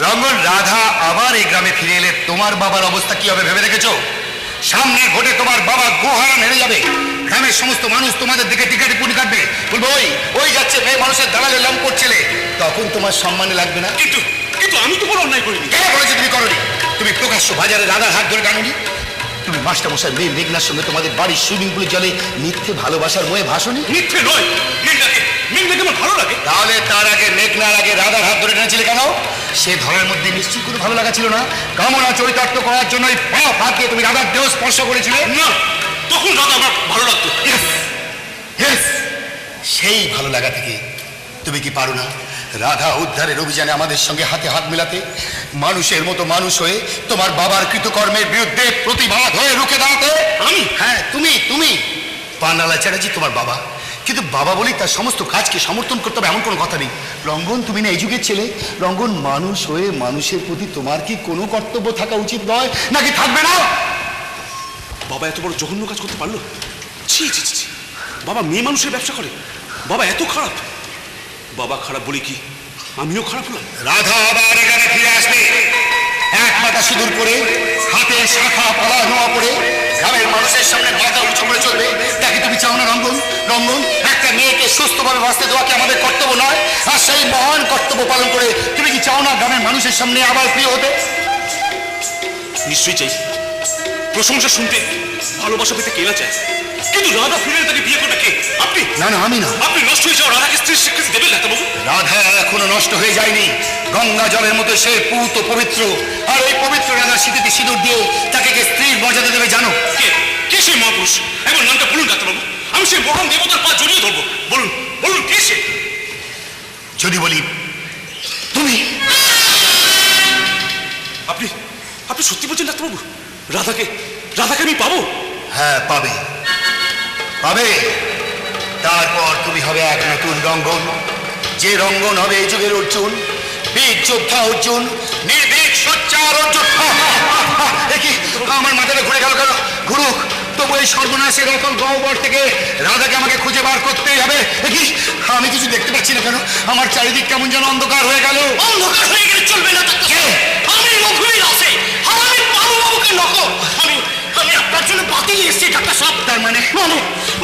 রঙ্গন, রাধা আবার এই গ্রামে ফিরে এলে তোমার বাবার অবস্থা কি হবে ভেবে দেখেছো? সামনে ভোটে তোমার বাবা গোহারা হেরে যাবে, গ্রামের সমস্ত মানুষ তোমাদের দিকে টিকাটি পুনি কাটবে, বলবো ওই ওই যাচ্ছে মেয়ে মানুষের দালালে লম করছিলে, তখন তোমার সম্মানে লাগবে না। কিন্তু কিন্তু আমি তো কোনো অন্যায় করিনি। কে বলেছে তুমি করনি? তুমি প্রকাশ্য বাজারে রাধার হাত ধরে টানুনি? তুমি মাস্টারমশাই মেয়ে মেঘনার সঙ্গে তোমাদের বাড়ির সুইমিং পুলের জলে মিথ্যে ভালোবাসার ময়ে ভাষণই? মিথ্যে নয়, মেঘনাকে আমার ভালো লাগে। তাহলে তার আগে মেঘনার আগে রাধার হাত ধরে টেনেছিলে কেন? সে ধরার মধ্যে নিশ্চয়ই কোনো ভালো লাগা ছিল না। কামনা চরিতার্থ করার জন্য পাপ হাত দিয়ে তুমি রাধার দেহ স্পর্শ করেছিলে না, তখন রাধা আমার ভালো লাগতো। Yes, সেই ভালো লাগা থেকে তুমি কি পারো না রাধা উদ্ধারের অভিযানে আমাদের সঙ্গে হাতে হাত মিলাতে, মানুষের মতো মানুষ হয়ে তোমার বাবার কৃতকর্মের বিরুদ্ধে প্রতিবাদ হয়ে রুখে দাঁড়াতে? আমি? হ্যাঁ তুমি পান্নালা চ্যাটার্জি তোমার বাবা, কিন্তু বাবা বলেই তার সমস্ত কাজকে সমর্থন করতে হবে এমন কোনো কথা নেই। রঙ্গন, তুমি না এই যুগের ছেলে। রঙ্গন, মানুষ হয়ে মানুষের প্রতি তোমার কি কোনো কর্তব্য থাকা উচিত নয়, নাকি থাকবে না? বাবা এত বড় জঘন্য কাজ করতে পারলো? ছি ছি ছি ছি। বাবা মেয়ে মানুষের ব্যবসা করে? বাবা এত খারাপ? বাবা খারাপ বলি কি আমিও খারাপ হলাম? রাধা আবার এখানে ফিরে আসবে, এক মাথা সিঁদুর পরে, হাতে শাখা পলা নোয়া পরে গ্রামের মানুষের সামনে মাথা উঁচু করে চলবে। তাকে তুমি চাও না রঙ্গন? রঙ্গন, একটা মেয়েকে সুস্থভাবে বাঁচতে দেওয়া কি আমাদের কর্তব্য নয়? আর সেই মহান কর্তব্য পালন করে তুমি কি চাও না গ্রামের মানুষের সামনে আবার প্রিয় হতে? নিশ্চয়ই চাই। প্রশংসা শুনতে, ভালোবাসা পেতে কে না চায়? কিন্তু রাধা ফিরে তাকে বিয়ে করবে কে? আপনি? না না, আমি না। আপনি নষ্ট হয়ে যাওয়া রাধাকে স্ত্রীর স্বীকৃতি দেবেন ডাক্তারবাবু? রাধা এখনো নষ্ট হয়ে যায়নি। গঙ্গা জলের মতো সে পূত পবিত্র, আর ওই পবিত্র রাধার স্মৃতিতে সিঁদুর দিয়ে তাকে কে স্ত্রীর মর্যাদা দেবে জানো? কে? কে সেই মহাপুরুষ? এবার নামটা বলুন ডাক্তারবাবু, আমি সেই মহান দেবতার পা জড়িয়ে ধরবো। বলুন বলুন, কে সে? যদি বলি তুমি। আপনি আপনি সত্যি বলছেন ডাক্তারবাবু? রাধাকে রাধাকে আমি পাবো? হ্যাঁ, পাবে পাবে। তারপর তুমি হবে এক নতুন রঙ্গন, যে রঙ্গন হবে এই যুগের অর্জুন, বীর যোদ্ধা অর্জুন, নির্ভীক সোচ্চার অর্জুন। দেখি আমার মাথাটা ঘুরে গেল কেন? ঘুরুক, তবু এই সর্বনাশের অকল গহ্বর থেকে রাধাকে আমাকে খুঁজে বার করতেই হবে। দেখি আমি কিছু দেখতে পাচ্ছি না কেন? আমার চারিদিক কেমন যেন অন্ধকার হয়ে গেল। অন্ধকার হয়ে গেলে চলবে না ডাক্তার সাহেব। আমি রঘুবীর আছে, আর আমি পানুবাবুকে নকল। আমি আমি আপনার জন্য বাতিল এসেছি ডাক্তার সাহেব। তার মানে?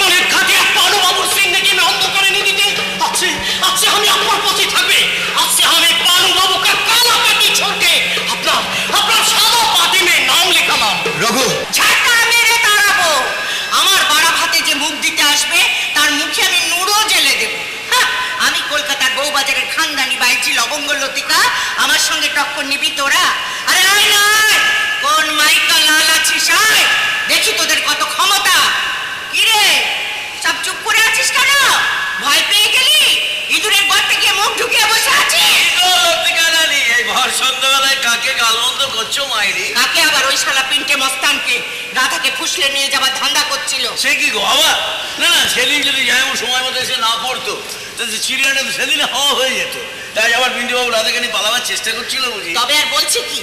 মানে খাটিয়া পানুবাবুর সিংহকে আমি অন্ধকারে নিয়ে দিতে আজকে আজকে আমি আপনার পথে থাকবে। আজকে আমি পানুবাবুকে কালা পাটি ছড়কে আপনার আপনার সাদা পাটিমে নাম লেখালাম। রঘু, ঝাঁটা মেরে তাড়াবো। আমার বাড়া ভাতে যে মুখ দিতে আসবে তার মুখে আমি নুড়ো জেলে দেব। আমি কলকাতার বউবাজারের খানদানি বাইজি লবঙ্গ লতিকা, আমার সঙ্গে টক্কর নিবি তোরা? আরে আয় নয়, কোন মাইকা লাল আছিস আয়, দেখি তোদের কত ক্ষমতা। কিরে সব চুপ করে আছিস কেন? ভয় পেয়ে গেলি? ইঁদুরের গর্তে গিয়ে মুখ ঢুকিয়ে বসে আছিস? এই ভর সন্ধ্যাবেলায় কাকে গালমন্দ করছো মাইরি? কাকে আবার? ওই শালা পিন্টে মস্তানকে রাধাকে ফুসলে নিয়ে যাবার ধান্দা করছিল। সে কি গো আবার? না না, সেদিন যদি যেমন সময় মতো এসে না পড়তো চিড়িয়াটা সেদিন হওয়া হয়ে যেত। তাই আবার পিন্টুবাবু রাধাকে নিয়ে পালাবার চেষ্টা করছিল বুঝি। তবে আর বলছি কি,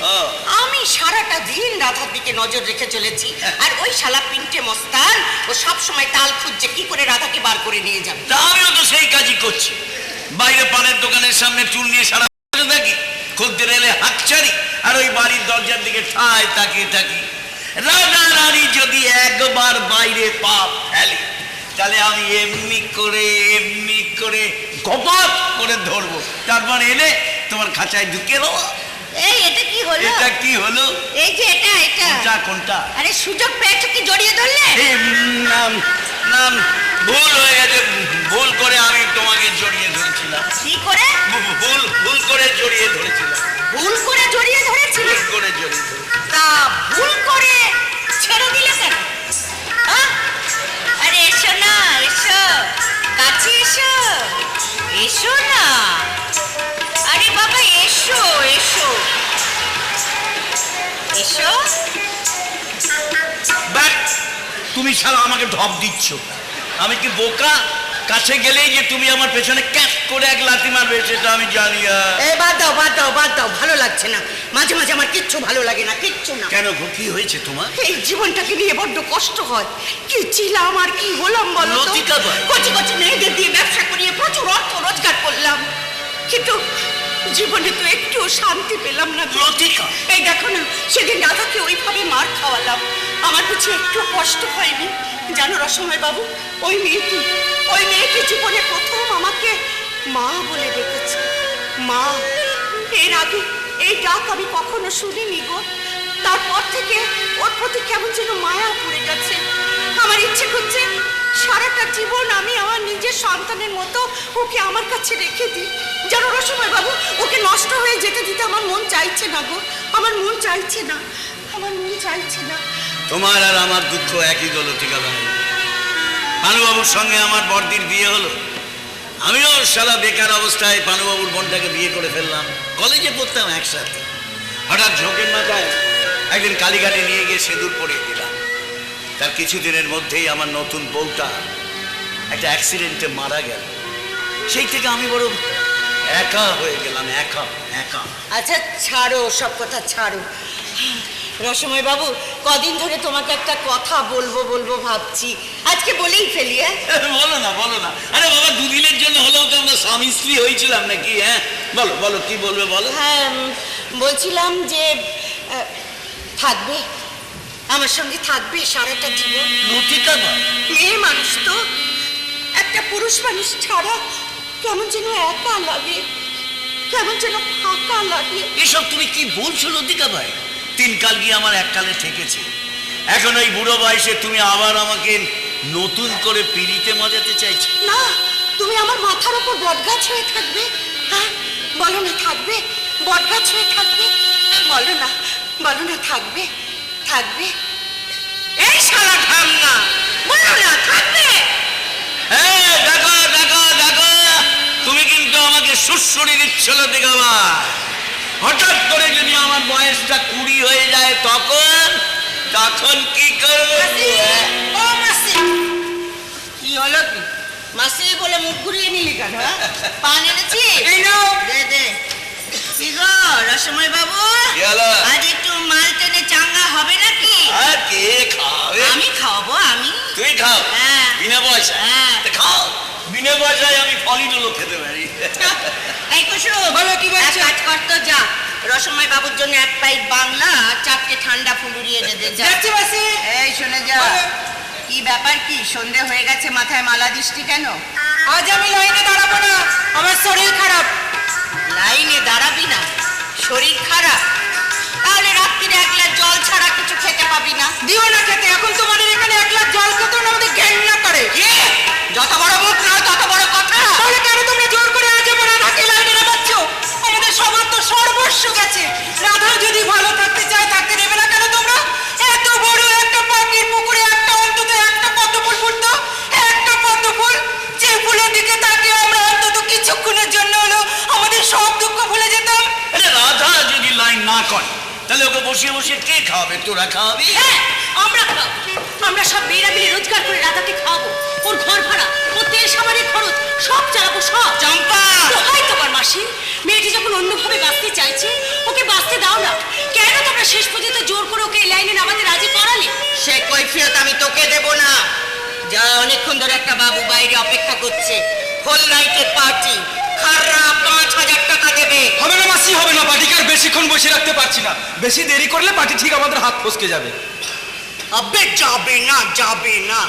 আমি সারাটা দিন রাধার দিকে নজর রেখে চলেছি, আর ওই শালা পিন্টে মস্তান ও সব সময় তাল খুঁজছে কি করে রাধাকে বার করে নিয়ে যাবে। তা আমিও তো সেই কাজই করছি। বাইরে পানের দোকানের সামনে চুল নিয়ে সারা থাকি, খদ্দের এলে হাতছাড়ি, আর ওই বাড়ির দরজার দিকে ঠায় তাকিয়ে থাকি। রাধা রানী যদি একবার বাইরে পা ফেলে তাহলে আমি এমনি করে গপাত করে ধরবো, তারপর এনে তোমার খাঁচায় ঢুকে দেবো। এই এটা কি হলো? এটা কি হলো? এই যে এটা কোনটা? আরে সুযোগ পেয়েছো কি জড়িয়ে ধরলে? নাম নাম ভুল হয়ে গেছে, ভুল করে আমি তোমাকে জড়িয়ে ধরেছিলাম। কি করে? ভুল করে জড়িয়ে ধরেছিলাম। ভুল করে জড়িয়ে ধরেছিলে? ভুল করে জড়িয়ে ধরেছিলাম। তা ভুল করে ছেড়ে দিলে কেন? আরে এসো না, এসো কাছে এসো, এসো না। আরে বাবা এসো এসো এসো। বাট তুমি শালা আমাকে ঢপ দিচ্ছ। আমি কি বোকা? কাছে গেলেই যে তুমি আমার পেছনে ক্যাচ করে এক লাথি মারবে সেটা আমি জানি। এই বাদ দাও, ভালো লাগছে না। মাঝে মাঝে আমার কিচ্ছু ভালো লাগে না, কিচ্ছু না। কেন গো, কি হয়েছে তোমার? এই জীবনটাকে নিয়ে বড্ড কষ্ট হয়। কি ছিলাম আর কি হলাম বলো তো? লতিকা বল। কচি কচি মেয়েদের দিয়ে ব্যবসা করিয়ে প্রচুর অর্থ রোজগার করলাম, কিন্তু জীবনে তো একটুও শান্তি পেলাম না। লতিকা, এই দেখো না, সেদিন রাধাকে ওইভাবে মার খাওয়ালাম, আমার কিছু একটু কষ্ট হয়নি জানো রসময় বাবু? ওই মেয়েটি জীবনে প্রথম আমাকে মা বলে ডেকেছে। মা, এর আগে এই ডাক আমি কখনো শুনিনি গো। তারপর থেকে ওর প্রতি কেমন যেন মায়া পড়ে গেছে। আমার ইচ্ছে করছে সারাটা জীবন আমি আমার নিজের সন্তানের মতো ওকে আমার কাছে রেখে দিই। জানো রসময় বাবু, ওকে নষ্ট হয়ে যেতে দিতে আমার মন চাইছে না গো, আমার মন চাইছে না। তোমার আর আমার দুঃখ একই গো লতিকা ভাই। পানুবাবুর সঙ্গে আমার বড়দির বিয়ে হলো, আমিও শালা বেকার অবস্থায় পানুবাবুর বোনটাকে বিয়ে করে ফেললাম। কলেজে পড়তাম একসাথে। হঠাৎ ঝোঁকের মাথায় একদিন কালীঘাটে নিয়ে গিয়ে সিঁদুর পরিয়ে দিলাম। তার কিছুদিনের মধ্যেই আমার নতুন বউটা একটা অ্যাক্সিডেন্টে মারা গেল। সেই থেকে আমি বড় একা হয়ে গেলাম, একা। আচ্ছা ছাড়ো, সব কথা ছাড়ো। রসময় বাবু, কদিন ধরে তোমাকে একটা কথা বলবো বলবো ভাবছি, আজকে বলেই ফেলি। বলো না বলো না। আরে বাবা, দুদিনের জন্য হলেও তো আমরা স্বামী স্ত্রী হয়েছিলাম নাকি? হ্যাঁ বলো বলো, কি বলবে বলো। হ্যাঁ, বলছিলাম যে থাকবে, আমার সঙ্গে থাকবে সারাটা জীবন। লতিকা বা মেয়ে মানুষ তো, একটা পুরুষ মানুষ ছাড়া কেমন যেন একা লাগে, কেমন যেন ফাঁকা লাগে। এসব তুমি কি বলছো লতিকা ভাই? 3 কাল গিয়ে আমার 1 কালে ঠেকেছে। এখন ওই বুড়ো বয়সে তুমি আবার আমাকে নতুন করে পিড়িতে মজাতে চাইছো? না, তুমি আমার মাথার উপর বটগাছ হয়ে থাকবে। হ্যাঁ বলো না থাকবে, বটগাছ হয়ে থাকবে। বলো না, বলো না থাকবে, থাকবে। এই শালা ঢামনা, বলো না থাকবে। হ্যাঁ দেখো দেখো দেখো, তুমি কিন্তু আমাকে সুড়সুড়ি দিচ্ছ লতিকা ভাই। হঠাৎ করে যদি আমার বয়সটা 20 হয়ে যায় তখন তখন কি করবে? ও মাসি, কি হলো কি? মাসি বলে মুখ ঘুরিয়ে নিলি কেন? পান এনেছি, এই নাও, দে দে। কি গো রসময় বাবু, কি হলো? আজ একটু মাল টেনে চাঙ্গা হবে নাকি? আর কে খাবে? আমি খাওয়াবো, আমি। তুই খাও? হ্যাঁ। বিনা পয়সা? হ্যাঁ। তা খাও, বিনা পয়সায় আমি ফলিডুলো খেতে পারি। এই কুসুম, বলো কি বলছো? কাজ করতো, যা রসময় বাবুর জন্য 1 পাইপ বাংলা আর 4টে ঠান্ডা ফুলুরি এনে দে। যাচ্ছি মাসি। এই শুনে যা, কি ব্যাপার কি? সন্ধে হয়ে গেছে, মাথায় মালা দিসটি কেন? আজ আমি লাইনে দাঁড়াবো না, আমার শরীর খারাপ। লাইনে দাঁড়াবি না? শরীর খারাপ? তাহলে রাত্রিরে 1 গ্লাস জল ছাড়া কিছু খেতে পাবি না। দিও না খেতে, এখন তোমাদের এখানে 1 গ্লাস জল খেতে না আমাদের ঘেন্না করে। যত বড় মুখ না তত বড় কথা। তাহলে কেন তোমরা জোর করে আজ আমার রাধাকে লাইনে নামাচ্ছ? আমাদের সবার তো সর্বস্ব গেছে। রাধা যদি ভালো থাকতে চায়, থাকতে দেবে না কেন তোমরা? এত বড় একটা পাখির পুকুরে একটা অন্তত একটা পদ্ম ফুল ফুটতো, একটা পদ্ম ফুল, যে ফুলের দিকে তাকিয়ে আমরা অন্তত কিছুক্ষণের জন্য হলো আমাদের সব দুঃখ ভুলে যেতাম। আরে রাধা যদি লাইন না করে তাহলে ওকে বসিয়ে বসিয়ে কে খাওয়াবে? তোরা খাওয়াবি? হ্যাঁ, আমরা খাবো। আমরা সব মেয়েরা মিলে রোজগার করে রাধাকে খাওয়াবো। ওর ঘর ভাড়া, ওর তেল সাবানের খরচ সব চালাবো, সব। চম্পা, হয় তোমার মাসি, মেয়েটি যখন অন্যভাবে বাঁচতে চাইছে ওকে বাঁচতে দাও না। কেন তোমরা শেষ পর্যন্ত জোর করে ওকে এই লাইনে নামাতে রাজি করালে? সে কৈফিয়ত আমি তোকে দেব না। যা, অনেকক্ষণ ধরে একটা বাবু বাইরে অপেক্ষা করছে। হোল নাইটের পার্টি, খাররা 5000 টাকা দেবে। হবে না মাসি, হবে না। পার্টিকে আর বেশিক্ষণ বসে রাখতে পারছি না। বেশি দেরি করলে পার্টি ঠিক আমাদের হাত ফসকে যাবে। আবে যাবে না, যাবে না।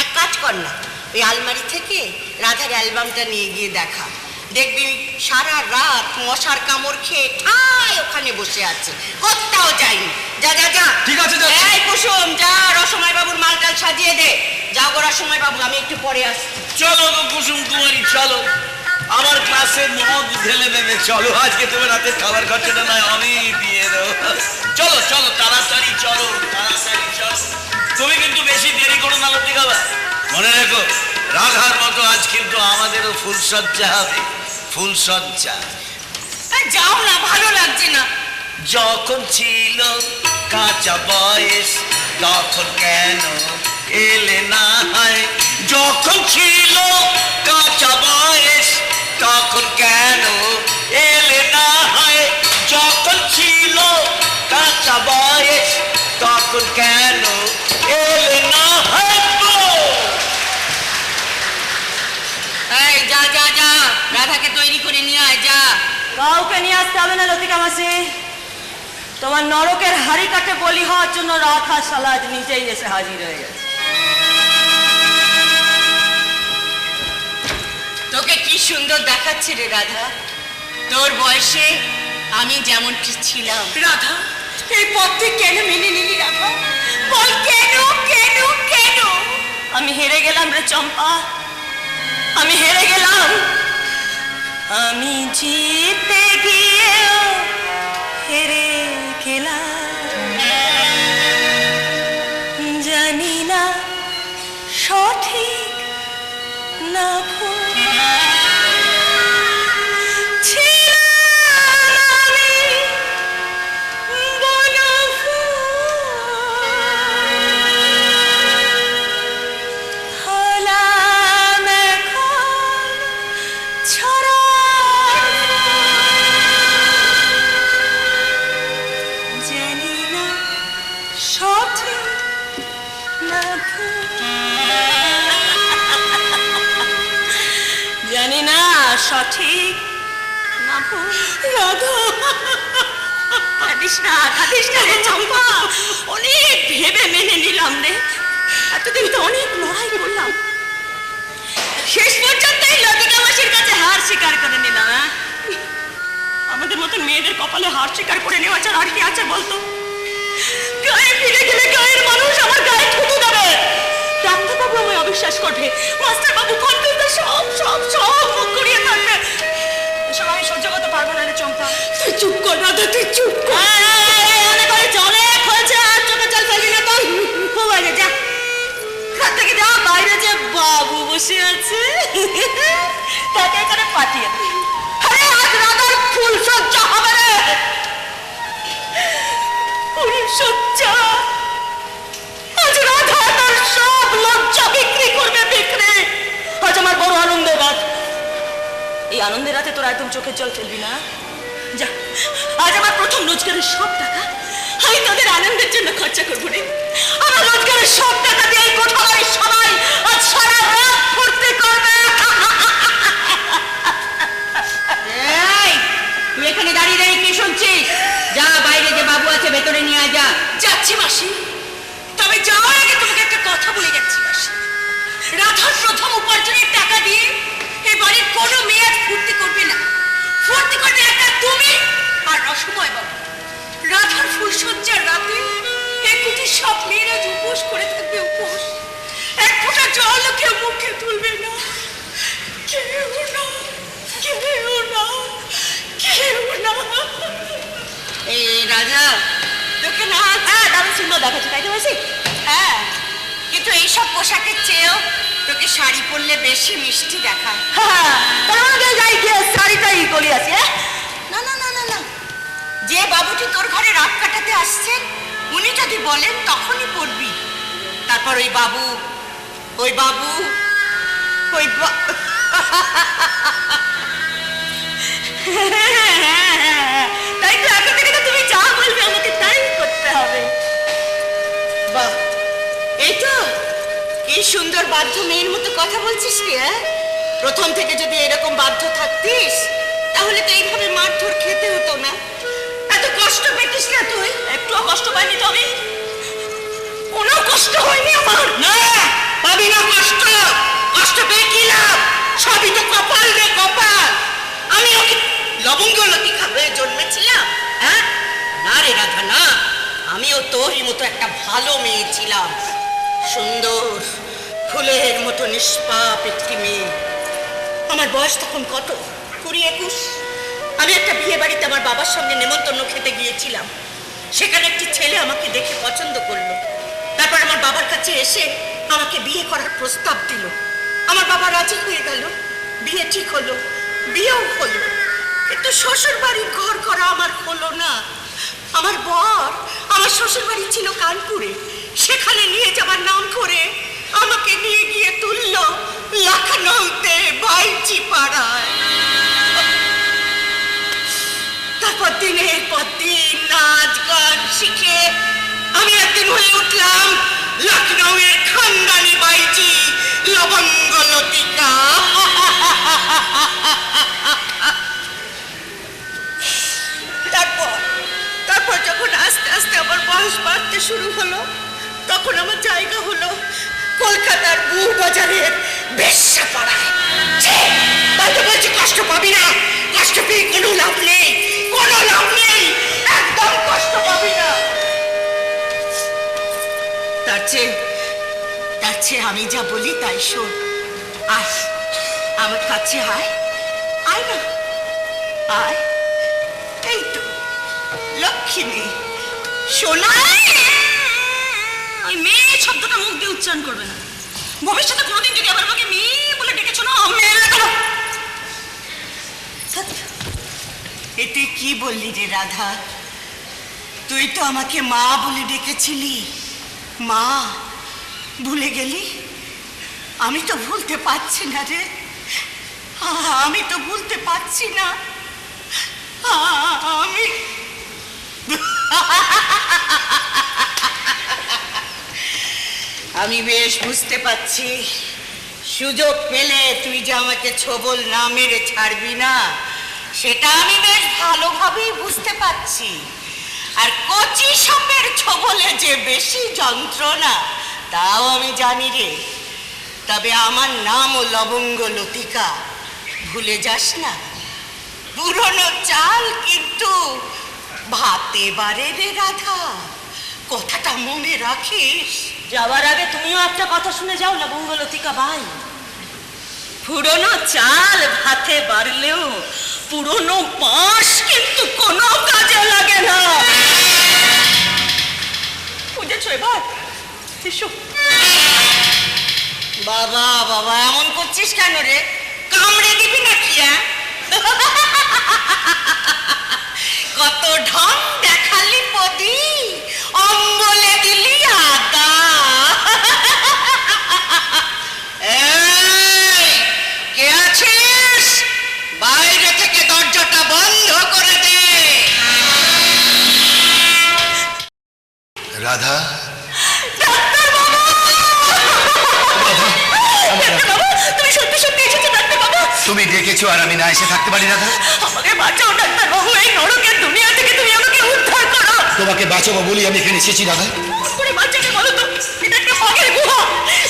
এক কাজ কর না, ওই আলমারি থেকে রাধার অ্যালবামটা নিয়ে গিয়ে দেখা। দেখবি সারা রাত মশার কামড় খেয়ে ঠাই ওখানে বসে আছে, কোথাও যায়নি। যা যা যা। ঠিক আছে, যাচ্ছি। এই কুসুম, যা রসময় বাবুর মালটাল সাজিয়ে দে। যাও গো রসময় বাবু, আমি একটু পরে আসছি। চলো গো কুসুম কুমারী, চলো। আমার ক্লাসে মদ ঢেলে দেবে। চলো, আজকে তোমার রাতের খাবার খরচাটা নয় আমি দিয়ে দেবো। চলো চলো, তাড়াতাড়ি চলো, তাড়াতাড়ি চলো। তুমি কিন্তু বেশি দেরি করো না লতিকা ভাই। মনে রেখো, রাধার মতো আজ কিন্তু আমাদেরও ফুলসজ্জা হবে, ফুলসজ্জা। যাও না, ভালো লাগছে না। যখন ছিল কাঁচা বয়স তখন কেন এলে না হয়? যখন ছিল কাঁচা বয়স তখন কেন এলে না হয়? যখন ছিল কাঁচা বয়স তখন কেন এলে না হয়? এই যা যা যা, রাধাকে তৈরি করে নিয়ে আয়, যা। কাউকে নিয়ে আসতে হবে না লতিকা মাসি, তোমার নরকের হাড়ি কাটে বলি হওয়ার জন্য রাধা শালা আজ নিজেই এসে হাজির হয়ে গেছে। তোকে কি সুন্দর দেখাচ্ছে রে রাধা, তোর বয়সে আমি যেমনটি ছিলাম। রাধা, এই পথ তুই কেন মেনে নিলি রাধা? বল কেন কেন কেন? আমি হেরে গেলাম রে চম্পা, আমি হেরে গেলাম। আমি জিতে গিয়েও হেরে গেলাম। জানি না সঠিক না ভুল, ছিলাম আমি বনফুল, হলাম এখন ছড়া ফুল। জানি না সঠিক না ভুল? রাধা, কাঁদিস না রে চম্পা। অনেক ভেবে মেনে নিলাম রে, এতদিন তো অনেক লড়াই করলাম, শেষ পর্যন্ত এই লতিকা মাসির কাছে হার স্বীকার করে নিলাম। আমাদের মতন মেয়েদের কপালে হার স্বীকার করে নেওয়া ছাড়া আর কি আছে বলতো? গায়ে ফিরে গেলে গায়ের মানুষ আমার গায়ে থুতু দেবে, ডাক্তারবাবু আমায় অবিশ্বাস করবে, মাস্টারবাবু কনফিউজ, সব সব সব মুখ করিয়ে থাকবে। এসব আমি সহ্য করতে পারবো না রে চম্পা। তুই চুপ কর রাধা, তুই চুপ কর। অনেক জলে হয়েছে, আর চোখে জল ফেলবি না তোর। খুব আগে যা, ঘর থেকে যা, বাইরে যে বাবু বসে আছে তাকে এখানে পাঠিয়ে দে। আরে আজ রাধার ফুল সজ্জা হবে রে, ফুল সজ্জা। আজ রাধা তার সব লজ্জা বিক্রি করবে, বিক্রি। আজ আমার বড় আনন্দের রাত, এই আনন্দের রাতে তোরা একদম চোখের জল ফেলবি না। যা, আজ আমার প্রথম রোজগারের সব টাকা আমি তোদের আনন্দের জন্য খরচা করবো রে। আমার রোজগারের সব টাকা দিয়ে এই কোঠাবাড়ি সবাই আজ সারা রাত ফুর্তি করবে। তুই এখানে দাঁড়িয়ে দাঁড়িয়ে কি শুনছিস? যা, বাইরে যে বাবু আছে ভেতরে নিয়ে যা। যাচ্ছি মাসি, তবে যাওয়ার আগে তোমাকে একটা কথা বলে যাচ্ছি মাসি। রাধার প্রথম উপার্জনের টাকা দিয়ে এই বাড়ির কোনো মেয়ে আজ ফুর্তি করবে না, ফুর্তি করবে একা তুমি আর রসময় বাবু। রাধার ফুলসজ্জার রাতে এই কুটির সব মেয়েরা উপোস করে থাকবে, উপোস। এক ফোঁটা জল কেউ মুখে তুলবে না, কেউ না, কেউ না, কেউ না। এই রাজা তোকে না, হ্যাঁ দারুণ সুন্দর দেখাচ্ছে, তাই তো মাসি? হ্যাঁ, কিন্তু এইসব পোশাকের চেয়েও তোকে শাড়ি পরলে বেশি মিষ্টি দেখায়। যাই গিয়ে শাড়িটাই গলি আছে। না না না না না, যে বাবুটি তোর ঘরে রাত কাটাতে আসছেন উনি যদি বলেন তখনই পড়বি। তারপর ওই বাবু, ওই বাবু, ওই তাই তো এখন থেকে তো তুমি যা বলবে আমাকে তাই করতে হবে। বাহ, এই তো এই সুন্দর বাধ্য মেয়ের মতো কথা বলছিস রে। প্রথম থেকে যদি এরকম বাধ্য থাকতিস তাহলে তো এইভাবে মারধর খেতে হতো না, এত কষ্ট পেতিস না তুই। একটুও কষ্ট পাইনি তো আমি, কোনো কষ্ট হয়নি আমার। না, পাবি না কষ্ট, কষ্ট পেয়ে কি লাভ? সবই তো কপাল রে, কপাল। আমি ওকে লবঙ্গ লতিকা হয়ে জন্মেছিলাম? হ্যাঁ না রে রাধা, না, আমিও তোরই মতো একটা ভালো মেয়ে ছিলাম, সুন্দর ফুলের মতো নিষ্পাপ একটি মেয়ে। আমার বয়স তখন কত, 20-21। আমি একটা বিয়ে বাড়িতে আমার বাবার সঙ্গে নেমন্তন্ন খেতে গিয়েছিলাম। সেখানে একটি ছেলে আমাকে দেখে পছন্দ করলো, তারপর আমার বাবার কাছে এসে আমাকে বিয়ে করার প্রস্তাব দিল। আমার বাবা রাজি হয়ে গেল, বিয়ে ঠিক হলো, বিয়েও হলো। কিন্তু শ্বশুর বাড়ির ঘর করা আমার হলো না। আমার বর, আমার শ্বশুর বাড়ি ছিল কানপুরে, সেখানে নিয়ে যাবার নাম করে আমাকে নিয়ে গিয়ে তুলল লখনৌতে বাইচি পাড়ায়। তারপর দিনের পর দিন নাচ গান শিখে আমি একদিন হয়ে উঠলাম লখনৌয়ের খানদানি বাইচি, লবঙ্গ লতিকা। তারপর যখন আস্তে আস্তে আমার বয়স বাড়তে শুরু হলো তখন আমার জায়গা হলো কলকাতার বুড় বাজারের বেশ্যাপাড়ায়। তাই তো বলছি কষ্ট পাবি না, কষ্ট পেয়ে কোনো লাভ নেই, কোনো লাভ নেই, একদম কষ্ট পাবি না। তার চেয়ে আমি যা বলি তাই শোন। আয় আমার কাছে, আয়, আয় না, আয়। এই তো লক্ষ্মী সোনা। ওই মেয়ে শব্দটা মুখ দিয়ে উচ্চারণ করবে না, ভবিষ্যতে কোনোদিন যদি আবার আমাকে মেয়ে বলে ডেকেছো না, এতে কি বললি রে রাধা? তুই তো আমাকে মা বলে ডেকেছিলি, মা ভুলে গেলি? আমি তো ভুলতে পারছি না রে, আমি তো ভুলতে পারছি না। আমি বেশ বুঝতে পারছি সুযোগ পেলে তুই যে আমাকে ছোবল না মেরে ছাড়বি না সেটা আমি বেশ ভালোভাবেই বুঝতে পারছি। আর কচি সাপের ছোবলে যে বেশি যন্ত্রণা তাও আমি জানি রে। তবে আমার নামও লবঙ্গ লতিকা, ভুলে যাস না। পুরনো চাল কিন্তু ভাতে বারে রে রাধা, কথাটা মনে রাখিস। যাওয়ার আগে তুমিও একটা কথা শুনে যাও লবঙ্গ লতিকা ভাই। পুরনো চাল ভাতে বাড়লেও পুরনো বাঁশ কিন্তু কোনো কাজে লাগে না। বুঝেছো এবার? এসো। বাবা বাবা এমন করছিস কেন রে? কামড়ে দিবি নাকি? কত ঢং দেখালি পদি, অম্বলে দিলি আদা। এই, কে আছিস? বাইরে থেকে দরজাটা বন্ধ করে দে। রাধা, তুমি সত্যি সত্যি এসেছো ডাক্তার বাবু? তুমি ডেকেছো আর আমি না এসে থাকতে পারি রাধা? আমাকে বাঁচাও ডাক্তার বাবু, এই নরকের দুনিয়া থেকে তুমি আমাকে উদ্ধার করো। তোমাকে বাঁচাবো বলি আমি এখানে এসেছি রাধা। ফোন করে বাঁচাকে বলো তো, এটা একটা হকের গুহা,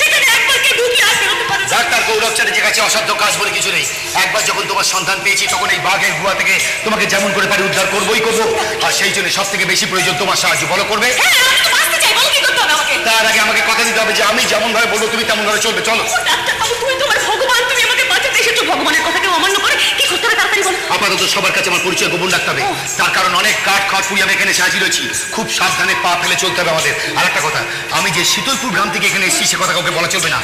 এখানে একবার কে ঢুকলে আর বেরোতে পারে না। ডাক্তার গৌরব চ্যাটার্জির কাছে অসাধ্য কাজ বলে কিছু নেই। একবার যখন তোমার সন্ধান পেয়েছি তখন এই বাঘের গুহা থেকে তোমাকে যেমন করে পারি উদ্ধার করবোই করবো। আর সেই জন্য সব থেকে বেশি প্রয়োজন তোমার সাহায্য। বলো করবে? হ্যাঁ, আমি তো বাঁচতে চাই, বলো কি করতে হবে আমাকে? তার আগে আমাকে কথা দিতে হবে যে আমি যেমন ভাবে বলবো তুমি তেমন ভাবে চলবে। চলো। ও ডাক্তার বাবু, তুমি তোমার ভগবান, তুমি আমাকে বাঁচাতে এসেছো। ভগবানের কথা কেউ অমান্য করে? কি করতে হবে তাড়াতাড়ি বলো। আপাতত সবার কাছে আমার পরিচয় গোপন রাখতে হবে। তার কারণ অনেক কাঠ খড় পুড়িয়ে আমি এখানে সাজিয়ে রয়েছি। খুব সাবধানে পা ফেলে চলতে হবে আমাদের। আর একটা কথা, আমি যে শীতলপুর গ্রাম থেকে এখানে এসেছি সে কথা কাউকে বলা চলবে না।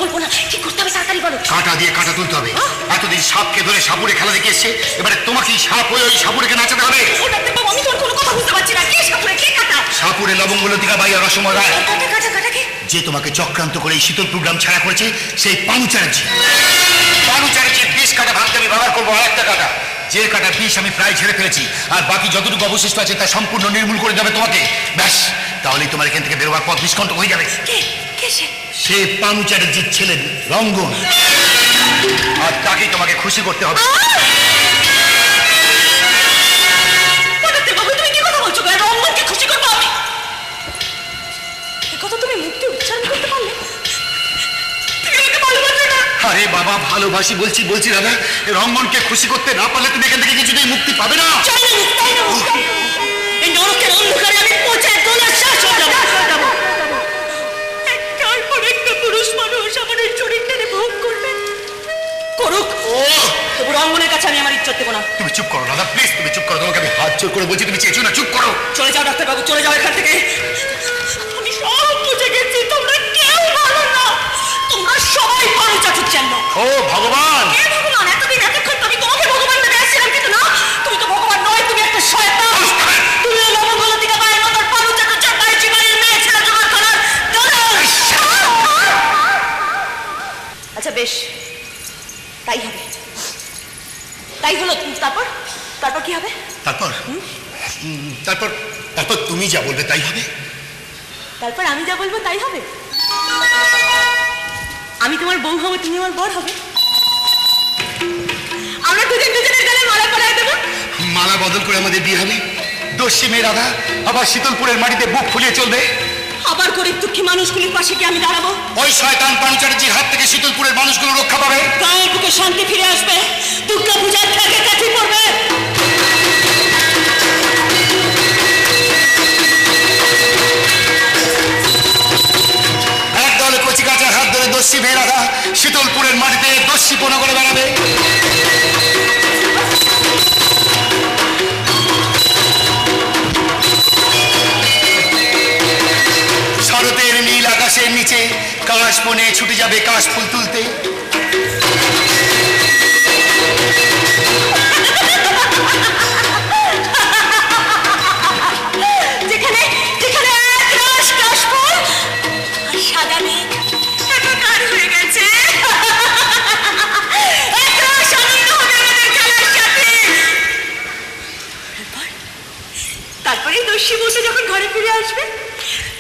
বলবো না, কি করতে হবে তাড়াতাড়ি বলো। কাঁটা দিয়ে কাঁটা তুলতে হবে। এতদিন সাপকে ধরে সাপুরে খেলা দেখে এসছে, এবারে তোমাকেই সাপ হয়ে ওই সাপুরেকে নাচাতে হবে। ও ডাক্তার বাবু, আমি তোমার কোনো কথা বুঝতে পারছি না। কে সাপুরে, কে কাটা? সাপুরে লবঙ্গ লতিকা বাই আর রসময় রায়, কাটা কাটা কাটা কে? যে তোমাকে চক্রান্ত করে এই শীতলপুর গ্রাম ছাড়া করেছে সেই পানু চ্যাটার্জি। পানু চ্যাটার্জির বিষ কাটা ভাঙতে আমি ব্যবহার করবো আর একটা কাটা, যে কাটা বিষ আমি প্রায় ঝেড়ে ফেলেছি। আর বাকি যতটুকু অবশিষ্ট আছে তা সম্পূর্ণ নির্মূল করে দেবে তোমাকে। ব্যাস, তাহলেই তোমার এখান থেকে বেরোবার পথ নিষ্কণ্টক হয়ে যাবে। কে কে সে? সে পানু চ্যাটার্জির ছেলে রঙ্গন, আর তাকেই তোমাকে খুশি করতে হবে। ও ডাক্তার বাবু, তুমি কি কথা বলছো? রঙ্গনকে খুশি করবো আমি? এ কথা তুমি মুক্তি উচ্চারণ করতে পারলে? তুমি আমাকে ভালোবাসো না? আরে বাবা, ভালোবাসি বলছি দাদা। রঙ্গনকে খুশি করতে না পারলে তুমি এখান থেকে কিছুতেই মুক্তি পাবে না। চাই না মুক্তি, চাই না মুক্তি। এই নরকের অন্ধকারে আমি পচে দোলা শেষ হয়ে যাবো। একটার পর একটা পুরুষ মানুষ আমার এই শরীরটাকে ভোগ করবে। করুক, তবু রঙ্গনের কাছে আমি আমার ইজ্জত দেবো না। তুমি চুপ করো দাদা, প্লিজ তুমি চুপ করো। তোমাকে আমি হাত জোর করে বলছি, তুমি চেয়েছো না, চুপ করো। চলে যাও ডাক্তার বাবু, চলে যাও এখান থেকে। আমি সব বুঝে গেছি, তোমরা কেউ ভালো না, তোমরা সবাই ভালো চাচুচ্ছেন না। ও ভগবান! কে ভগবান? এতদিন এতক্ষণ আমি তোমাকে ভগবান ভেবে আসছিলাম, কিন্তু না, তুমি তো ভগবান নয়, তুমি একটা শয়তান। তুমি লবঙ্গ লতিকা বায়ের মতো পালু চাটুচ্চার বাইচি বাড়ির মেয়ে ছেলে জোগাড় করার দলাল। আচ্ছা বেশ, তাই হবে, তাই হলো। তারপর তারপর কি হবে? তারপর তারপর তারপর তুমি যা বলবে তাই হবে। তারপর আমি যা বলবো তাই হবে। আমি তোমার বউ হবো, তুমি আমার বর হবে। আমরা দুজন দুজনের গালে মালা পরাই দেবো। মালা বদল করে আমাদের বিয়ে হবে। দস্যি মেয়ে রাধা আবার শীতলপুরের মাটিতে বুক ফুলিয়ে চলবে। আবার গরিব দুঃখী মানুষগুলির পাশে গিয়ে আমি দাঁড়াবো। ওই শয়তান পানু চ্যাটার্জির হাত থেকে শীতলপুরের মানুষগুলো রক্ষা পাবে। গায়ের বুকে শান্তি ফিরে আসবে। দুর্গা পূজার থেকে কাঠি পড়বে। একদলে কচি কাঁচার হাত ধরে দস্যি মেয়ে রাধা শীতলপুরের মাটিতে দস্যিপনা করে বেড়াবে। শরতের নীল আকাশের নিচে কাশ বনে ছুটে যাবে কাশ ফুল তুলতে। যেখানে যেখানে এক রাশ কাশফুল আর সাদা মেঘ একাকার হয়ে গেছে। এক রাশ আনন্দ হবে আমাদের খেলার সাথে। তারপরে দস্যি বসে যখন ঘরে ফিরে আসবে,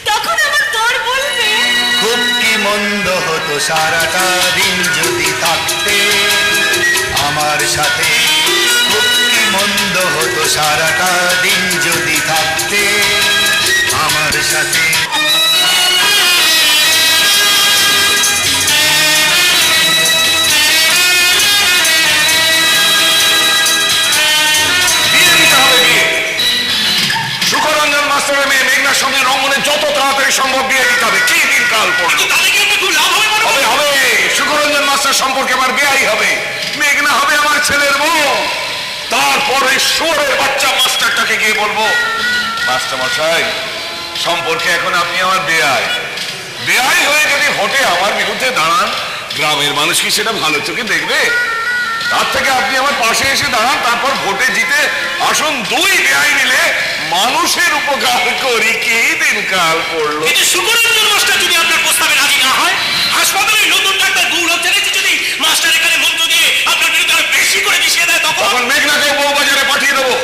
তখন আমার বর বলবে, খুব কি মন্দ হতো সারাটা দিন যদি থাকতে আমার সাথে, খুব কি মন্দ হতো সারাটা দিন যদি থাকতে আমার সাথে। সুখরঞ্জন মাস্টারের মেয়ে মেঘনার সঙ্গে রঙ্গনের যত তাড়াতাড়ি সম্ভব বিয়ে দিতে হবে। কি দিন কাল পড়লো? হবে হবে, সুখরঞ্জন মাস্টার সম্পর্কে আমার বিয়েই হবে। মেঘনা হবে আমার ছেলের বউ। তারপরে শুয়োরের বাচ্চা মাস্টারটাকে গিয়ে বলবো, মাস্টার মশাই সম্পর্কে এখন আপনি আমার বেয়াই হয়ে যদি ভোটে আমার বিরুদ্ধে দাঁড়ান, গ্রামের মানুষ কি সেটা ভালো চোখে দেখবে? তার থেকে আপনি আমার পাশে এসে দাঁড়ান, তারপর ভোটে জিতে আসুন। 2 বেয়াই মিলে মানুষের উপকার করি। কি দিন কাল পড়লো? সুখরঞ্জন মাস্টার যদি আপনার প্রস্তাবে রাজি না হয়, হাসপাতালে নতুন ডাক্তার গৌরব চ্যাটার্জি যদি মাস্টার এখানে মন্ত্র দিয়ে আপনার বিরুদ্ধে আরো বেশি করে মিশিয়ে দেয়, তখন মেঘনাকে বউবাজারে পাঠিয়ে দেবো।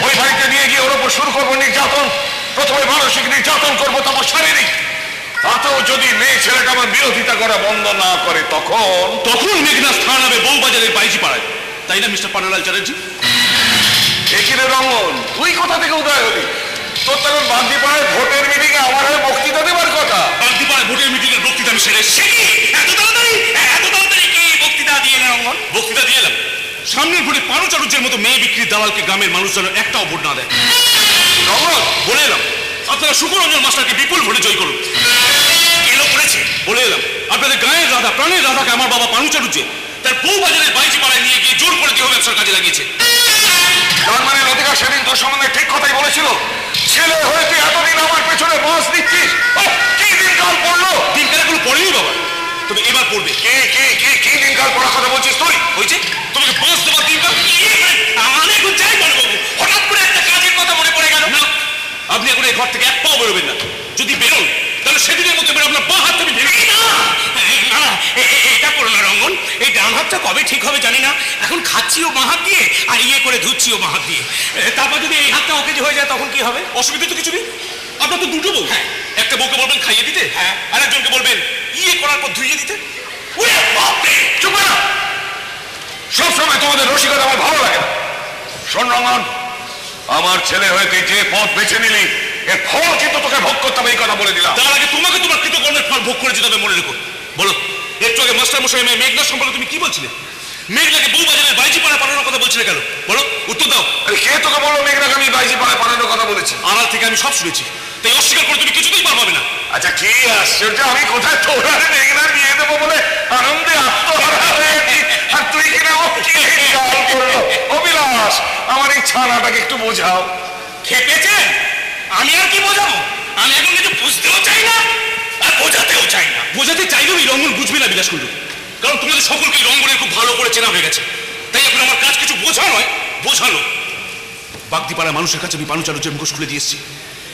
ওই বাড়িতে নিয়ে গিয়ে ওর উপর শুরু করবো নির্যাতন। প্রথমে মানসিক নির্যাতন করবো, তারপর শারীরিক। তাতেও যদি মেয়ে ছেলেটা আমার বিরোধিতা করা বন্ধ না করে, তখন মেঘনা স্থান হবে বউবাজারের বাইজি পাড়ায়, তাই না মিস্টার পান্নালাল চ্যাটার্জি? এখানে রঙ্গন, তুই কোথা থেকে উদয় হলি? তোর তখন বান্দিপাড়ায় ভোটের মিটিংয়ে আমার হয়ে বক্তৃতা দেবার কথা। বান্দিপাড়ায় ভোটের মিটিংয়ের বক্তৃতা আমি সেরে এত তাড়াতাড়ি কি বক্তৃতা দিয়ে এলাম? রঙ্গন, বক্তৃতা দিয়ে এলাম সামনের ভোটে পানুচারুজ্যের মতো মেয়ে বিক্রির দালালকে গ্রামের মানুষ যেন একটাও ভোট না দেয়। রঙ্গন, বলে এলাম আপনারা সুখরঞ্জন মাস্টারকে বিপুল ভোটে জয় করুন। কেন করেছে বলে এলাম, আপনাদের গায়ের রাধা, প্রাণের রাধাকে আমার বাবা পানুচারুজ্যে তার বউবাজারের বাইজি পাড়ায় নিয়ে গিয়ে জোর করে দেহ ব্যবসার কাজে লাগিয়েছে। তার মানে লতিকা সেদিন তোর সম্বন্ধে ঠিক কথাই বলেছিল। ছেলে হয়ে তুই এতদিন আমার পেছনে বাস দিচ্ছিস। কি দিন কাল পড়লো? দিনকাল এগুলো পড়েনি বাবা, তবে এবার পড়বে। কি দিন কাল পড়ার কথা বলছিস তুই? হয়েছে তোমাকে বাস দেওয়ার দিনকাল। আমি এখন চাই বলবো, হঠাৎ করে একটা কাজের কথা মনে পড়ে গেল না। আপনি এখন এই ঘর থেকে এক পাও বেরোবেন না। যদি বেরোন তাহলে সেদিনের মধ্যে বেরো আপনার বাঁ হাত আমি ভেঙে এটা করো না রঙ্গন। এই ডান হাতটা কবে ঠিক হবে জানি না। এখন খাচ্ছিও বাঁ হাত দিয়ে আর ইয়ে করে ধুচ্ছিও বাঁ হাত দিয়ে। তারপর যদি এই হাতটা ওকে হয়ে যায় তখন কি হবে? অসুবিধা তো কিছু নেই। আপনার তো দুটো বউ। একটা বউকে বলবেন খাইয়ে দিতে, আর একজনকে বলবেন ইয়ে করার পর ধুইয়ে দিতে। চুপ না, সবসময় তোমাদের রসিকতা আমার ভালো লাগে না। শোন রঙ্গন, আমার ছেলে হয়ে তুই যে পথ বেছে নিলি, এর ফল কিন্তু তোকে ভোগ করতে হবে, এই কথা বলে দিলাম। তার আগে তোমাকে তোমার কৃতকর্মের ফল ভোগ করে যেতে হবে, মনে রেখো। বলো, একটু আগে মাস্টার মশাই মেয়ে মেঘনা সম্পর্কে তুমি কি বলছিলে? মেঘনাকে বউবাজারের বাইজি পাড়া পাঠানোর কথা বলছিলে কেন? বলো, উত্তর দাও। আরে কে তোকে বললো মেঘনাকে আমি বাইজি পাড়ায় পাঠানোর কথা বলেছি? আড়াল থেকে আমি সব শুনেছি, তাই অস্বীকার করে তুমি কিছুতেই পারবে না। আচ্ছা, কি আশ্চর্য, আমি কোথায় তোর আর মেঘনার বিয়ে দেবো বলে আনন্দে আত্মহারা হয়েছি, আর তুই কিনা গাল করলো। অবিলাস, আমার এই ছানাটাকে একটু বোঝাও। খেপেছেন? আমি আর কি বোঝাবো? আমি এখন কিছু বুঝতেও চাই না আর বোঝাতেও চাই না। বোঝাতে চাইলেও এই রঙ্গন বুঝবে না বিলাস কুণ্ডু, কারণ তোমাদের সকলকে রঙ্গনের খুব ভালো করে চেনা হয়ে গেছে। তাই এখন আমার কাজ কিছু বোঝা নয়, বোঝানো। বাগদিপাড়ার মানুষের কাছে আমি পানুচারুজ্যের মুখোশ খুলে দিয়েছি।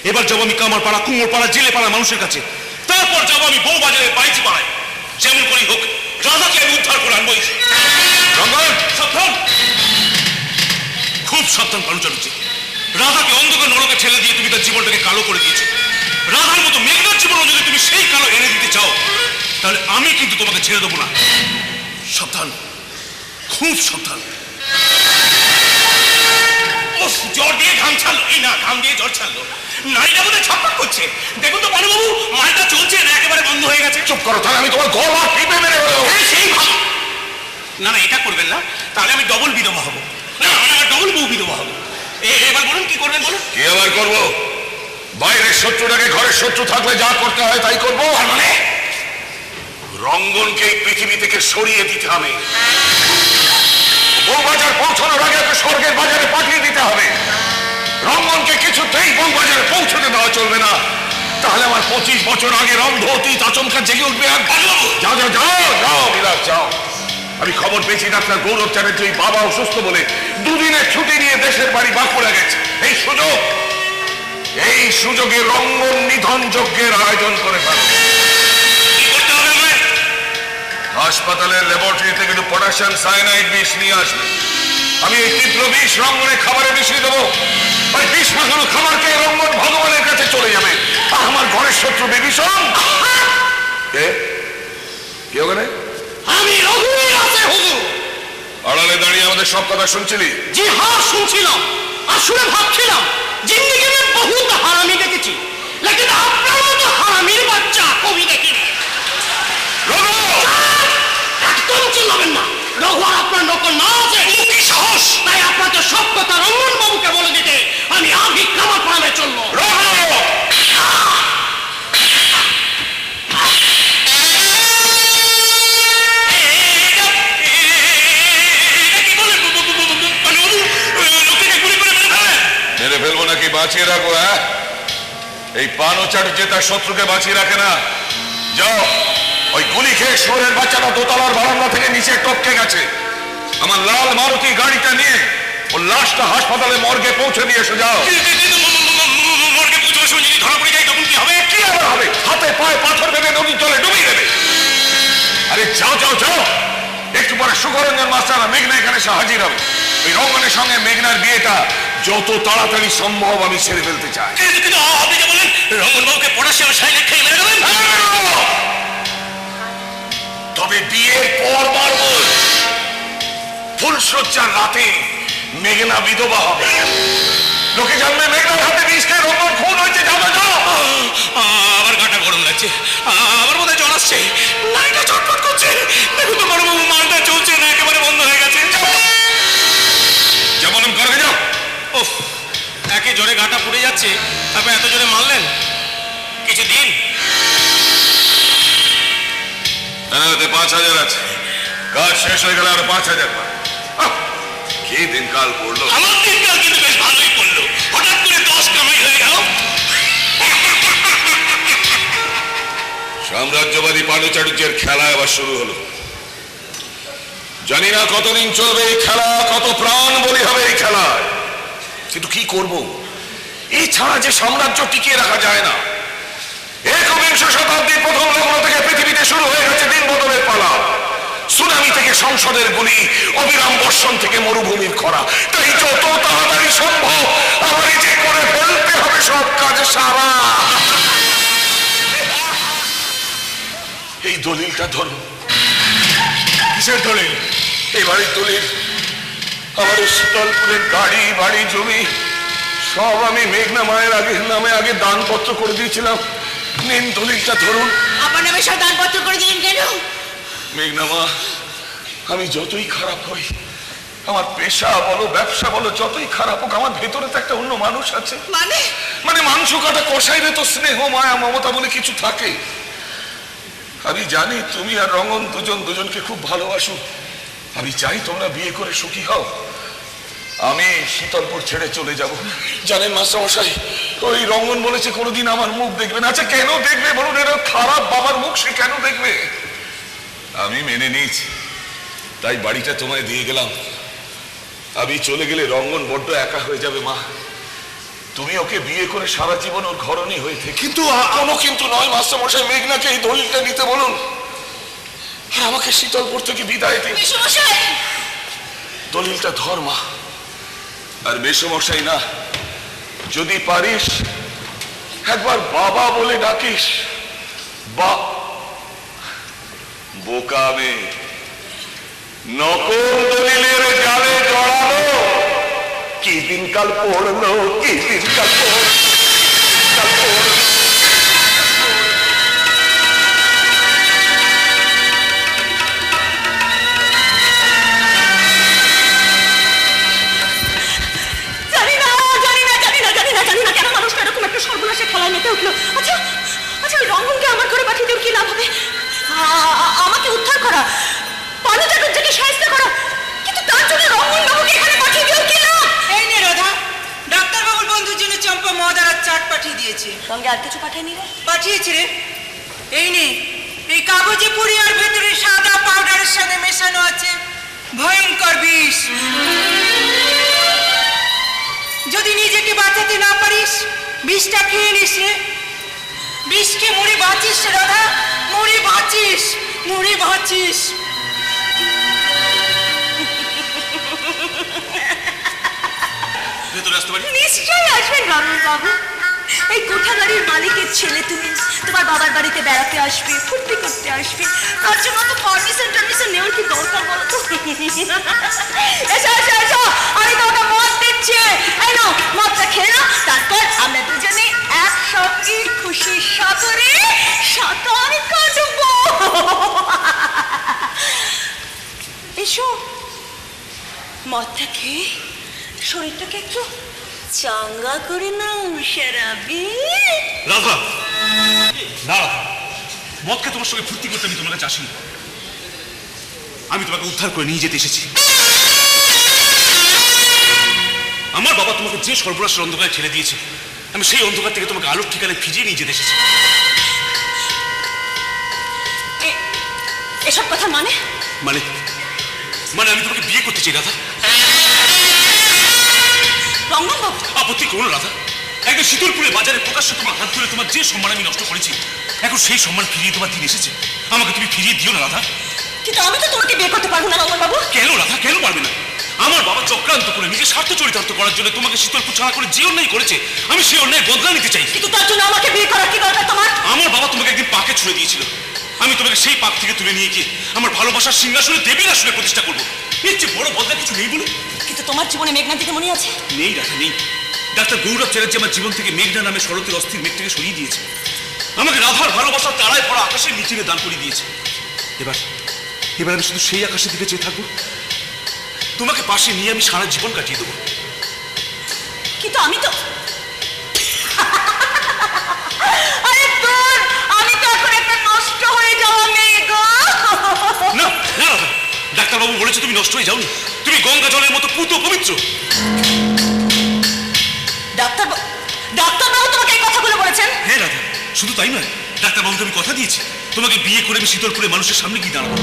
এবার যাবো আমি কামারপাড়া, কুমোরপাড়া, জেলেপাড়া মানুষের কাছে। তারপর যাবো আমি বউবাজারের বাইজি পাড়ায়। যেমন করেই হোক রাধাকে আমি উদ্ধার করে আনবো। রঙ্গন, সাবধান, খুব সাবধান পানুচারুজ্য। রাধাকে অন্ধকার নরকে ঠেলে দিয়ে তুমি তার জীবনটাকে কালো করে দিয়েছো। রাধার মতো মেঘনার জীবনও যদি তুমি সেই কালো এনে দিতে চাও, তাহলে আমি কিন্তু তোমাকে ছেড়ে দেবো না। সাবধান, খুব সাবধান। জ্বর দিয়ে ঘাম ছাড়লো, এই না ঘাম দিয়ে জ্বর ছাড়লো। নারীটা বোধহয় ছটফট করছে। দেখুন তো পানুবাবু, মালটা চলছে না একেবারে বন্ধ হয়ে গেছে। চুপ করো, তাহলে আমি তোমার গলা টিপে মেরে দেবো। সেই ভালো। না না, এটা করবেন না, তাহলে আমি ডবল বিধবা হবো। না, আমার ডবল বউ বিধবা হবো। এবার বলুন কি করবেন বলুন। কি আবার করবো? বাইরের শত্রুটাকে ঘরের শত্রু থাকলে যা করতে হয় তাই করবো। মানে রঙ্গনকে এই পৃথিবী থেকে সরিয়ে দিতে হবে। বউবাজার পৌঁছানোর আগে ওকে স্বর্গের বাজারে পাঠিয়ে দিতে হবে। রঙ্গনকে কিছুতেই বউবাজারে পৌঁছতে দেওয়া চলবে না, তাহলে আমার 25 বছর আগে রন্ধ অতীত আচমকা জেগে উঠবে। যাও যাও যাও যাও বিলাস, যাও। আমি খবর পেয়েছি ডাক্তার গৌরব চ্যাটার্জি বাবা অসুস্থ বলে 2 দিনের ছুটি নিয়ে দেশের বাড়ি বাঁকুড়া গেছে। এই সুযোগে রঙ্গন নিধন যজ্ঞের আয়োজন করে ফেলো। হাসপাতালের ল্যাবরেটরি থেকে একটু পটাশিয়াম সায়ানাইড বিষ নিয়ে আসবে। আমি এই তীব্র বিষ রঙ্গনের খাবারে মিশিয়ে দেবো। ওই বিষ মাখানো খাবারকে রঙ্গন ভগবানের কাছে চলে যাবে। আর আমার ঘরের শত্রু বিভীষণ কি ওখানে? আমি রঘুবীর আছে হুজুর। আড়ালে দাঁড়িয়ে আমাদের সব কথা শুনছিলি? জি হ্যাঁ শুনছিলাম, আর শুনে ভাবছিলাম জিন্দিগি में बहुत হারামি দেখেছি, लेकिन আপনার মতো হারামির বাচ্চা কবি দেখিনি। রঘু! একদম চিল্লাবেন না, রঘু আর আপনার নকল না আছে। কি সাহস! তাই আপনাকে সব কথা রঙ্গন বাবুকে বলে দিতে আমি আগে কামার পাড়ামে চললো। রঘু! মেরে ফেলবো নাকি বাঁচিয়ে রাখবো? হ্যাঁ, এই পানো চাটুর্যে তার শত্রুকে বাঁচিয়ে রাখে না। যাও, ওই গুলি খেয়ে শহরের বাচ্চাটা দোতলার বারান্দা থেকে নিচে টপকে গেছে। আমার লাল মারুতি গাড়িটা নিয়ে ওর লাশটা হাসপাতালে মর্গে পৌঁছে দিয়ে এসো। যাও। মর্গে পৌঁছাবার সময় যদি ধরা পড়ে যায় তখন কি হবে? কি আবার হবে? হাতে পায়ে পাথর বেঁধে নদীর জলে ডুবিয়ে দেবে। আরে যাও যাও যাও, একটু পরে সুখরঞ্জন মাস্টার আর মেঘনা এখানে এসে হাজির হবে। ওই রঙ্গনের সঙ্গে মেঘনার বিয়েটা যত তাড়াতাড়ি সম্ভব আমি ছেড়ে ফেলতে চাই। কিন্তু আপনি যে বলেন রঙ্গন বাবুকে পটাশিয়াম সাইলেট খেয়ে মেরে দেবেন। তবে বিয়ের পর মারব। ফুলসজ্জার রাতে মেঘনা বিধবা হবে। লোকে জানবে মেঘনার হাতে বিষ খেয়ে রঙ্গন খুন হয়েছে। যাবে যাও। আমার গাটা গরম লাগছে, আমার মধ্যে জ্বর আসছে, নাইটা চটপট করছে। দেখুন তো বড়বাবু, মালটা চলছে না, একেবারে বন্ধ হয়ে গেছে। যেমন করবে যাও। ওহ, একে জোরে গাটা পুড়ে যাচ্ছে, তারপর এত জোরে মারলেন। কিছু দিন। হ্যাঁ, 5,000 আছে। কাজ শেষ হয়ে গেলে আরো 5,000। কি দিনকাল পড়লো। আমার দিনকাল কিন্তু বেশ ভালোই পড়লো, হঠাৎ করে 10 কামাই হয়ে গেল। সাম্রাজ্যবাদী পানু চাটুর্যের খেলা আবার শুরু হলো। জানি না কতদিন চলবে এই খেলা, কত প্রাণ বলি হবে এই খেলায়। কিন্তু কি করব, এই ছাড়া যে সাম্রাজ্য টিকিয়ে রাখা যায় না। একবিংশ শতাব্দীর প্রথম লগ্ন থেকে পৃথিবীতে শুরু হয়ে গেছে দিন বদলের পালা। সুনামি থেকে সংসদের গুলি, অবিরাম বর্ষণ থেকে মরুভূমির খরা। তাই যত তাড়াতাড়ি সম্ভব আমার এই যে করে ফেলতে হবে সব কাজ সারা। এই দলিলটা ধরো। কিসের দলিল? এই বাড়ির দলিল। আমার শীতলপুরের গাড়ি বাড়ি জমি সব আমি মেঘনা মায়ের নামে আগে দানপত্র করে দিয়েছিলাম। নিন দলিলটা ধরুন। আমার নামে সব দানপত্র করে দিলেন কেন? মেঘনা মা, আমি যতই খারাপ হই, আমার পেশা বলো ব্যবসা বলো যতই খারাপ হোক, আমার ভেতরে তো একটা অন্য মানুষ আছে। মানে মাংস কাটা কষাইলে তো স্নেহ মায়া মমতা বলে কিছু থাকে। আমি জানি তুমি আর রঙ্গন দুজনকে খুব ভালোবাসো। আমি চাই তোমরা বিয়ে করে সুখী হও। আমি শীতলপুর ছেড়ে চলে যাব। জানেন মাস্টারমশাই, ওই রঙ্গন বলেছে কোনোদিন আমার মুখ দেখবে না। আচ্ছা কেন দেখবে বলুন? এরা খারাপ বাবার মুখ, সে কেন দেখবে? আমি মেনে নিয়েছি, তাই বাড়িটা তোমায় দিয়ে গেলাম। আমি চলে গেলে রঙ্গন বড্ড একা হয়ে যাবে মা। তুমি ওকে বিয়ে করে সারা জীবন ওর ঘরণী হয়ে থেকে। কিন্তু কোনো কিন্তু নয় মাস্টারমশাই, মেঘনাকে এই দলিলটা নিতে বলুন আর আমাকে শীতলপুর থেকে বিদায় দিন। দলিলটা ধর মা। আর মেসোমশাই না, যদি পারিস একবার বাবা বলে ডাকিস। বা বোকা মেয়ে, নকল দলিলের জালে জড়ালো। কি দিনকাল পড়লো, কি দিনকাল পড়লো। কেন মানুষটা এরকম একটা সর্বনাশের খেলায় মেতে উঠলো? আচ্ছা আচ্ছা, ওই রঙ্গনকে আমার ঘরে পাঠিয়ে দেব, কি লাভ হবে? আমাকে উদ্ধার করা, পানু চাটুর্যকে সাহায্য করা, কিন্তু তার জন্য রঙ্গন বাবুকে এখানে পাঠিয়ে দেব, কি লাভ? এই নে রাধা, ডাক্তার বাবুর বন্ধুর জন্য চম্পা মহাদার চাট পাঠিয়ে দিয়েছে। সঙ্গে আর কিছু পাঠায়নি রে? পাঠিয়েছে রে, এই নে, এই কাগজে পুরি আর ভেতরে সাদা পাউডারের সঙ্গে মেশানো আছে ভয়ঙ্কর বিষ। যদি নিজেকে বাঁচাতে না পারিস, বিষটা খেয়ে নিস রে। বিষ খেয়ে মরে বাঁচিস রে রাধা, মরে বাঁচিস, মরে বাঁচিস। ভেতরে আসতে পারি? নিশ্চয়ই আসবেন রঙ্গন বাবু। এই কোঠাগাড়ির মালিকের ছেলে তুমি তোমার বাবার বাড়িতে বেড়াতে আসবে, ফুর্তি করতে আসবে, তার জন্য তো পারমিশন নেওয়ার কি দরকার বলো তো? এসো এসো এসো, আমি তোমাকে মদ দিচ্ছি, এই নাও মদটা খেয়ে নাও, তারপর আমরা দুজনে একসঙ্গে খুশির সাগরে সাঁতার কাটবো। এসো, মদটা খেয়ে শরীরটাকে একটু চাঙ্গা করে নাও শরাবি। রাধা, না রাধা, মদকে তোমার সঙ্গে ফুর্তি করতে আমি তোমার কাছে আসিনি। আমি তোমাকে উদ্ধার করে নিয়ে যেতে এসেছি। আমার বাবা তোমাকে যে সর্বনাশের অন্ধকারে ঠেলে দিয়েছে, আমি সেই অন্ধকার থেকে তোমাকে আলোর ঠিকানায় ফিরিয়ে নিয়ে যেতে এসেছি। এসব কথা মানে মানে মানে আমি তোমাকে বিয়ে করতে চাই রাধা। রঙ্গনবাবু, আপত্তি করো রাধা। একদিন শীতলপুরে বাজারে প্রকাশ্যে তোমার হাত ধরে তোমার যে সম্মান আমি নষ্ট করেছি, এখন সেই সম্মান ফিরিয়ে তোমার দিন এসেছে। আমাকে তুমি ফিরিয়ে দিও না রাধা। কিন্তু আমি তো তোমাকে বিয়ে করতে পারবো না রঙ্গনবাবু। কেন রাধা, কেন পারবে না? আমার বাবা চক্রান্ত করে নিজের স্বার্থ চরিতার্থ করার জন্য তোমাকে শীতলপুর ছাড়া করে যে অন্যায় করেছে, আমি সেই অন্যায় বদলা নিতে চাই। কিন্তু তার জন্য আমাকে বিয়ে করার কি দরকার তোমার? আমার বাবা তোমাকে একদিন পাকে ছুঁড়ে দিয়েছিল, আমি তোমাকে সেই পাক থেকে তুলে নিয়ে গিয়ে আমার ভালোবাসার সিংহাসনে দেবীর আসনে প্রতিষ্ঠা করবো। এর চেয়ে বড় বদলা কিছু নেই বলে? কিন্তু তোমার জীবনে মেঘনা দিতে মনে আছে? নেই রাধা, নেই। ডাক্তার গৌরব চ্যাটার্জি আমার জীবন থেকে মেঘনা নামে শরতের অস্থির মেঘটাকে সরিয়ে দিয়েছে, আমাকে রাধার ভালোবাসার তারায় পড়া আকাশের নিচে দান করে দিয়েছে। এবার এবার আমি শুধু সেই আকাশের দিকে চেয়ে থাকবো, তোমাকে পাশে নিয়ে আমি সারা জীবন কাটিয়ে দেবো। কিন্তু আমি তো আরে তোর, আমি তো এখন একটা নষ্ট হয়ে যাওয়া মেয়ে গো। না না রাধা, ডাক্তারবাবু বলেছে তুমি নষ্ট হয়ে যাওনি, তুমি গঙ্গা জলের মতো পুত পবিত্র। ডাক্তারবাবু তোমাকে এই কথাগুলো বলেছেন? হ্যাঁ রাধা, শুধু তাই নয়, ডাক্তারবাবুকে আমি কথা দিয়েছি তোমাকে বিয়ে করে আমি শীতলপুরে মানুষের সামনে গিয়ে দাঁড়াবো।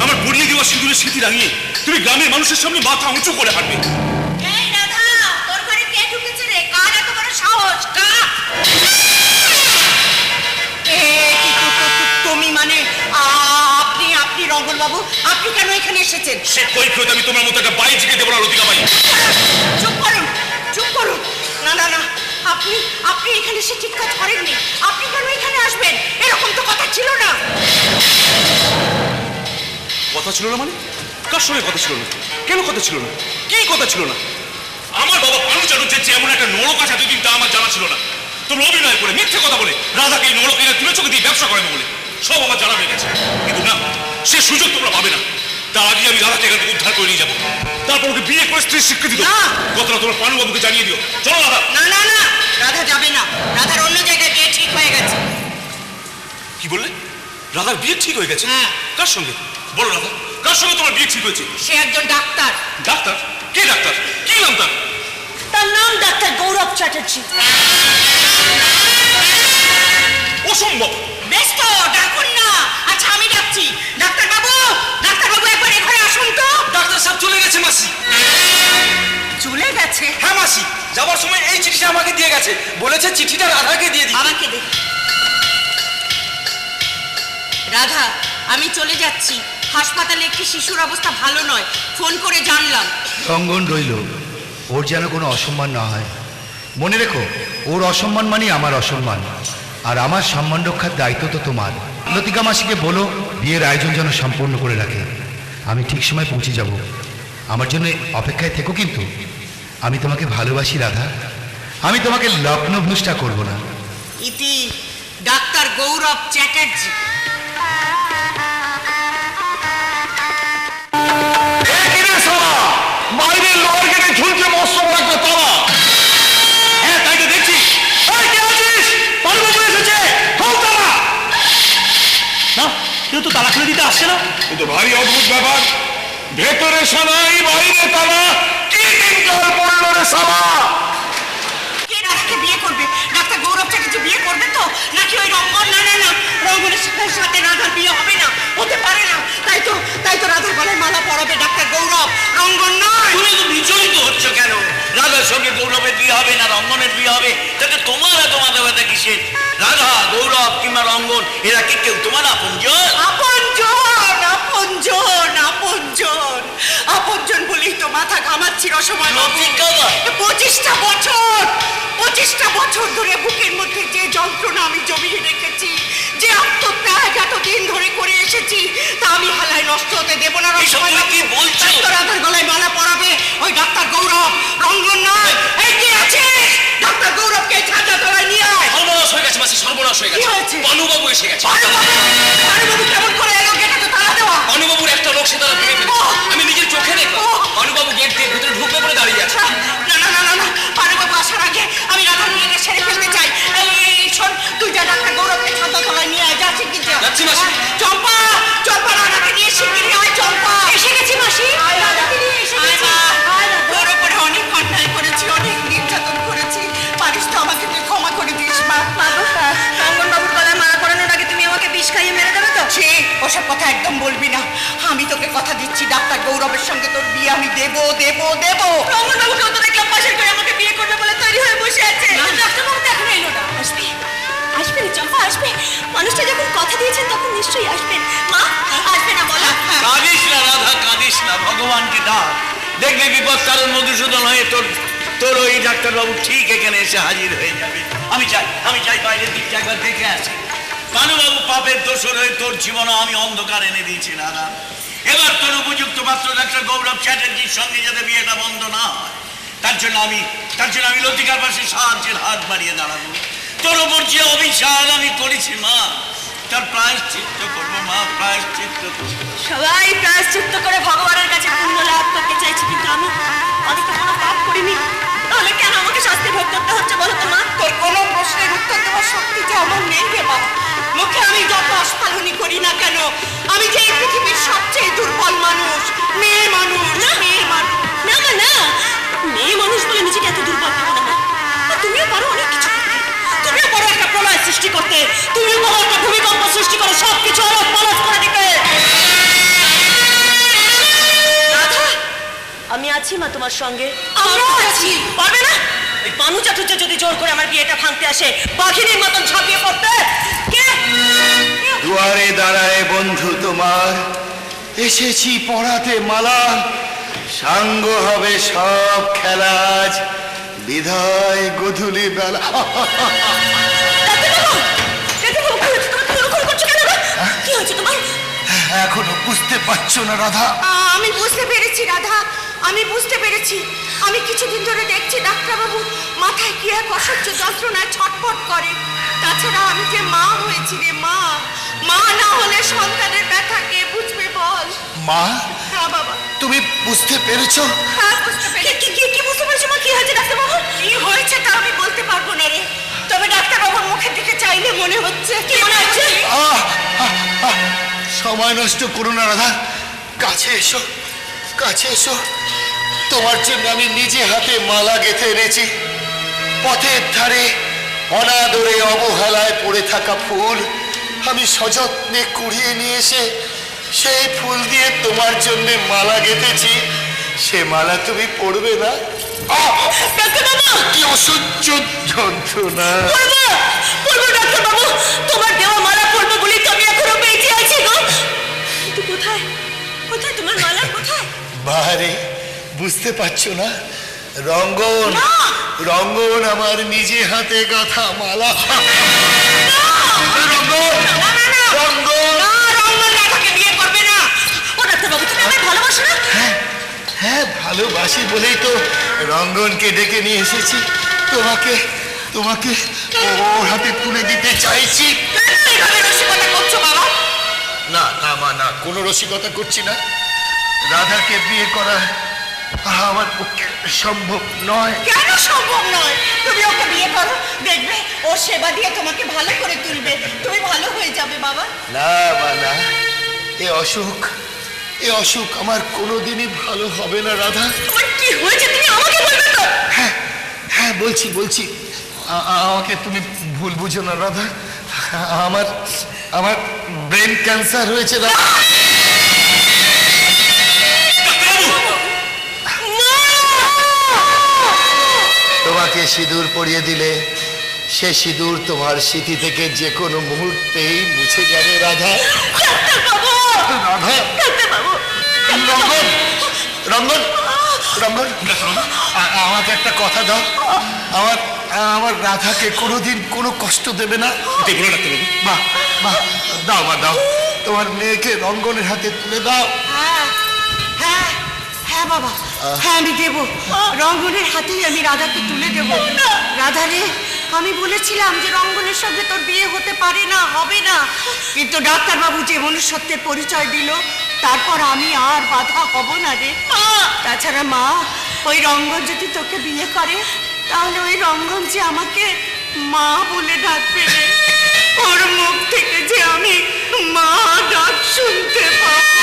আমার পরিয়ে দেওয়া সিঁদুরের স্মৃতি রাঙিয়ে তুমি গ্রামের মানুষের সামনে মাথা উঁচু করে হাঁটবে। এই রাধা, তোর ঘরে কে ঢুকেছে রে? কার এত বড় সাহস? কার? তুমি মানে আপনি রঙ্গনবাবু, আপনি কেন এখানে এসেছেন? সে কৈফিয়ত আমি তোমার মতো একটা বাইজিকে দেবো না লতিকা বাই। চুপ করুন, চুপ করুন। না না না, আপনি এখানে এসে ঠিক কাজ করেননি। আপনি কেন এখানে আসবেন? এরকম তো কথা ছিল না। কথা ছিল না মানে? কার সঙ্গে কথা ছিল না? কেন কথা ছিল না? কি কথা ছিল না? আমার বাবা পানু চাটুর্যের যে এমন একটা নরক আছে দুদিন তা আমার জানা ছিল না। তোমরা অভিনয় করে মিথ্যে কথা বলে রাধাকে নরকে তুলে চোখে দিয়ে ব্যবসা করাবে বলে সব আমার জানা হয়ে গেছে। কিন্তু না, সে সুযোগ তোমরা পাবে না। তার আগে আমি রাধাকে এখান থেকে উদ্ধার করে নিয়ে যাবো, তারপর ওকে বিয়ে করে স্ত্রীর স্বীকৃতি দেবো। কথাটা তোমার পানুবাবুকে জানিয়ে দিও। চলো রাধা। না না না, রাধা যাবে না। রাধার অন্য জায়গায় বিয়ে ঠিক হয়ে গেছে। কি বললে? রাধার বিয়ে ঠিক হয়ে গেছে? হ্যাঁ। কার সঙ্গে? বলো রাধা, কার সঙ্গে তোমার বিয়ে ঠিক হয়েছে? সে একজন ডাক্তার। ডাক্তার? কে ডাক্তার? কি নাম তার? তার নাম ডাক্তার গৌরব চ্যাটার্জি। অসম্ভব। বেশ তো, ডাকুন না। আচ্ছা আমি ডাকছি। ডাক্তারবাবু, ডাক্তারবাবু একবার এখানে আসুন তো। ডাক্তার সাহেব চলে গেছে মাসি। চলে গেছে? হ্যাঁ মাসি, যাওয়ার সময় এই চিঠিটা আমাকে দিয়ে গেছে, বলেছে চিঠিটা রাধাকে দিয়ে দিই। আমাকে দে। রাধা, আমি চলে যাচ্ছি। হাসপাতালে একটি শিশুর অবস্থা ভালো নয়, ফোন করে জানলাম। রঙ্গন রইল, ওর যেন কোনো অসম্মান না হয়। মনে রেখো, ওর অসম্মান মানে আমার অসম্মান, আর আমার সম্মান রক্ষার দায়িত্ব তো তোমার। লতিকা মাসিকে বলো বিয়ের আয়োজন যেন সম্পূর্ণ করে রাখে। আমি ঠিক সময় পৌঁছে যাব, আমার জন্য অপেক্ষায় থেকো। কিন্তু আমি তোমাকে ভালোবাসি রাধা, আমি তোমাকে লগ্নভ্রষ্টা করব না। ইতি ডাক্তার গৌরব চ্যাটার্জি। বাইরের লোহার গেটে ঝুলছে মস্ত বড় একটা তালা। হ্যাঁ তাই তো দেখছি। এই কে আছিস? পানুবাবু এসেছে। খোল তালা। না, কেউ তো তালা খুলে দিতে আসছে না। কিন্তু ভারী অদ্ভুত ব্যাপার, ভেতরে সানাই বাইরে তালা। কি দিনকাল পড়লো রে সালা? কে রাধাকে বিয়ে করবে? ডাক্তার গৌরব চ্যাটার্জি বিয়ে করবে তো, নাকি ওই রঙ্গন? না না না, রঙ্গনের সাথে রাধার বিয়ে হবে না, হতে পারে না। তাই তো রাধার গলায় মালা পরাবে ডাক্তার গৌরব, রঙ্গন নয়। তুমি তো বিচলিত হচ্ছ কেন? রাধার সঙ্গে গৌরবের বিয়ে হবে না রঙ্গনের বিয়ে হবে, তাতে তোমার এত মাথা ব্যথা কিসের? রাধা, গৌরব কিংবা রঙ্গন এরা কি কেউ তোমার আপনজন? আপনজন, আপনজন, আপনজন, আপনজন বলেই তো মাথা ঘামাচ্ছি রসময় লতিকা মা। 25টা বছর ধরে বুকের মধ্যে যে যন্ত্রণা আমি জমিয়ে রেখেছি, যে আত্মত্যাগ এতদিন ধরে করে এসেছি, তা আমি হালায় নষ্ট হতে দেব না এসব রসময় তুমি কি বলছো? রাধার গলায় মালা পরাবে ওই ডাক্তার গৌরব, রঙ্গন নয়। এই কি আছে? ডাক্তার গৌরবকে ছাতা তলায় নিয়ে আয়। সর্বনাশ হয়ে গেছে মাসি, সর্বনাশ হয়ে কি গেছে। হয়েছে? পানুবাবু এসে গেছে। পানুবাবু কেমন করে এলো? গেটে তো তালা দেওয়া। পানুবাবুর একটা লোক সে তারা ভেঙে ফেলেছে। আমি নিজের চোখে দেখলাম। পানুবাবু গেট দিয়ে ভিতরে ঢুকবে বলে দাঁড়িয়ে আছে। না, পানুবাবু আসার আগে আমি রাধার মেয়েকে সেরে ফেলতে চাই। এই শোন, তুই যা ডাক্তার গৌরবকে ছাতা তলায় নিয়ে আয়। যাচ্ছি কি যা। যাচ্ছি মাসি। চম্পা রাধাকে নিয়ে শিগগিরই আয়। চম্পা এসে গেছি মাসি। রাধাকে নিয়ে এসে গেছি। তোর উপরে অনেক অন্যায় করেছি, অনেক নির্যাতন করেছি। পারিস তো আমাকে তুই ক্ষমা করে দিস মা। রঙ্গন বাবুর গলায় মারা পড়ানোর আগে তুমি আমাকে বিষ খাইয়ে মেরে দেবে তো? ছি, ওসব কথা একদম বলবি না। আমি তোকে কথা দিচ্ছি, ডাক্তার গৌরবের সঙ্গে তোর বিয়ে আমি দেবো। রঙ্গন বাবুকেও তো দেখলাম পাশের করে আমাকে বিয়ে করবে বলে তৈরি হয়ে বসে আছে। ডাক্তার বাবু তো এখনো এলো না। আসবে রে চম্পা, আসবে। মানুষটা যখন কথা দিয়েছেন তখন নিশ্চয়ই আসবেন। মা আসবে না বলো? কাঁদিস না রাধা, কাঁদিস না, ভগবানকে ডাক। দেখবি বিপদ কারণ মধুসূদন হয়ে তোর ওই ডাক্তারবাবু ঠিক এখানে এসে হাজির হয়ে যাবে। আমি চাই বাইরের দিকটা একবার দেখে আসি। পানুবাবু পাপের দোষর হয়ে তোর জীবনে আমি অন্ধকার এনে দিয়েছি রাধা। এবার তোর উপযুক্ত পাত্র ডাক্তার গৌরব চ্যাটার্জির সঙ্গে যাতে বিয়েটা বন্ধ না হয়, তার জন্য আমি লতিকার পাশে সাহায্যের হাত বাড়িয়ে দাঁড়াবো। তোর ওপর যে অভিশাপ আমি করেছি মা, তার প্রায়শ্চিত্ত করবো মা, প্রায়শ্চিত্ত করবো। সবাই প্রায়শ্চিত্ত করে ভগবানের কাছে পুণ্য লাভ করতে চাইছি, কিন্তু আমি তো কোনো পাপ করিনি। তাহলে কেন আমাকে শাস্তি ভোগ করতে হচ্ছে বলো তো মা? তোর কোনো প্রশ্নের উত্তর দেওয়ার শক্তি যে আমার নেই রে মা। মুখে আমি যত আস্ফালনই করি না কেন, আমি যে এই পৃথিবীর সবচেয়ে দুর্বল মানুষ, মেয়ে মানুষ। না মেয়ে মানুষ বলে নিজেকে এত দুর্বল করো না। আর তুমিও পারো অনেক কিছু করতে। তুমিও পারো একটা প্রলয় সৃষ্টি করতে। তুমিও পারো একটা ভূমিকম্প সৃষ্টি করে সবকিছু অলস পালস করে দিতে। রাধা, আমি আছি মা তোমার সঙ্গে। আমরাও আছি। পারবে না? ওই পানু চাটুর্য যদি জোর করে আমার বিয়েটা ভাঙতে আসে, বাঘিনীর মতন ঝাঁপিয়ে পড়তে কে? দুয়ারে দাঁড়ায় বন্ধু তোমার, এসেছি পড়াতে মালা, সাঙ্গ হবে সব খেলাজ, বিদায় গধূলি বেলা। কি হয়েছে তোমার? এখনো বুঝতে পারছো না রাধা? আমি বুঝতে পেরেছি রাধা, আমি বুঝতে পেরেছি। আমি কিছুদিন ধরে দেখছি ডাক্তারবাবু মাথায় কি এক অসহ্য যন্ত্রণায় ছটফট করে। তাছাড়া আমি যে মা হয়েছি রে মা, মা না হলে সন্তানের ব্যথা কে বুঝবে বল? মা, হ্যাঁ বাবা, তুমি বুঝতে পেরেছো? হ্যাঁ বুঝতে পেরেছি। কি বুঝতে পেরেছো মা? কি হয়েছে ডাক্তারবাবু? কি হয়েছে তা আমি বলতে পারবো না রে, তবে ডাক্তারবাবুর মুখের দিকে চাইলে মনে হচ্ছে। কি মনে হচ্ছে? আহ, আহ, আহ, সময় নষ্ট করো না রাধা, কাছে এসো, কাছে এসো। তোমার জন্য আমি নিজে হাতে মালা গেঁথে এনেছি। পথের ধারে অনাদরে অবহেলায় পড়ে থাকা ফুল আমি সযত্নে কুড়িয়ে নিয়ে এসে সেই ফুল দিয়ে তোমার জন্য মালা গেঁথেছি। সে মালা তুমি পড়বে না? কি অসহ্য যন্ত্রণা! পড়বো ডাক্তারবাবু, তোমার দেওয়া মালা পড়বো বলেই তো আমি এখনো বেঁচে আছি গো। কিন্তু কোথায় তোমার মালা কোথায়? বারে বুঝতে পারছো না? রঙ্গন আমার নিজে হাতে গাঁথা মালা। রঙ্গন রাধাকে বিয়ে করবে না। ও ডাক্তারবাবু, তুমি আমায় ভালোবাসো না? হ্যাঁ, ভালোবাসি বলেই তো রঙ্গনকে ডেকে নিয়ে এসেছি। তোমাকে ওর হাতে তুলে দিতে চাইছি। কেন এইভাবে রসিকতা করছো বাবা? না মা, না, কোনো রসিকতা করছি না। রাধাকে বিয়ে করা আমার পক্ষে সম্ভব নয়। কেন সম্ভব নয়? তুমি ওকে বিয়ে করো, দেখবে ও সেবা দিয়ে তোমাকে ভালো করে তুলবে, তুমি ভালো হয়ে যাবে বাবা। না মা, না, এ অসুখ আমার কোনোদিনই ভালো হবে না রাধা। তোমার কি হয়েছে তুমি আমাকে বলবে তো? হ্যাঁ বলছি। আমাকে তুমি ভুল বুঝো না রাধা। আমার ব্রেন ক্যান্সার হয়েছে রাধা। তোমাকে সিঁদুর পরিয়ে দিলে সে সিঁদুর তোমার স্মৃতি থেকে যে কোনো মুহূর্তেই মুছে যাবে রাধা। রাধা, রঙ্গন, রঙ্গন, আমাকে একটা কথা দাও, আমার আমার রাধাকে কোনোদিন কোনো কষ্ট দেবে না? দেবো না ডাক্তারবাবু। মা, মা, দাও মা, দাও, তোমার মেয়েকে রঙ্গনের হাতে তুলে দাও। হ্যাঁ হ্যাঁ হ্যাঁ বাবা, হ্যাঁ আমি দেবো, রঙ্গনের হাতেই আমি রাধাকে তুলে দেবো। রাধা রে, আমি বলেছিলাম যে রঙ্গনের সঙ্গে তোর বিয়ে হতে পারে না, হবে না, কিন্তু ডাক্তারবাবু যে মনুষ্যত্বের পরিচয় দিল, তারপর আমি আর বাধা হব না রে। তাছাড়া মা, ওই রঙ্গন যদি তোকে বিয়ে করে, তাহলে ওই রঙ্গন যে আমাকে মা বলে ডাকবে রে, ওর মুখ থেকে যে আমি মা ডাক শুনতে পাবো।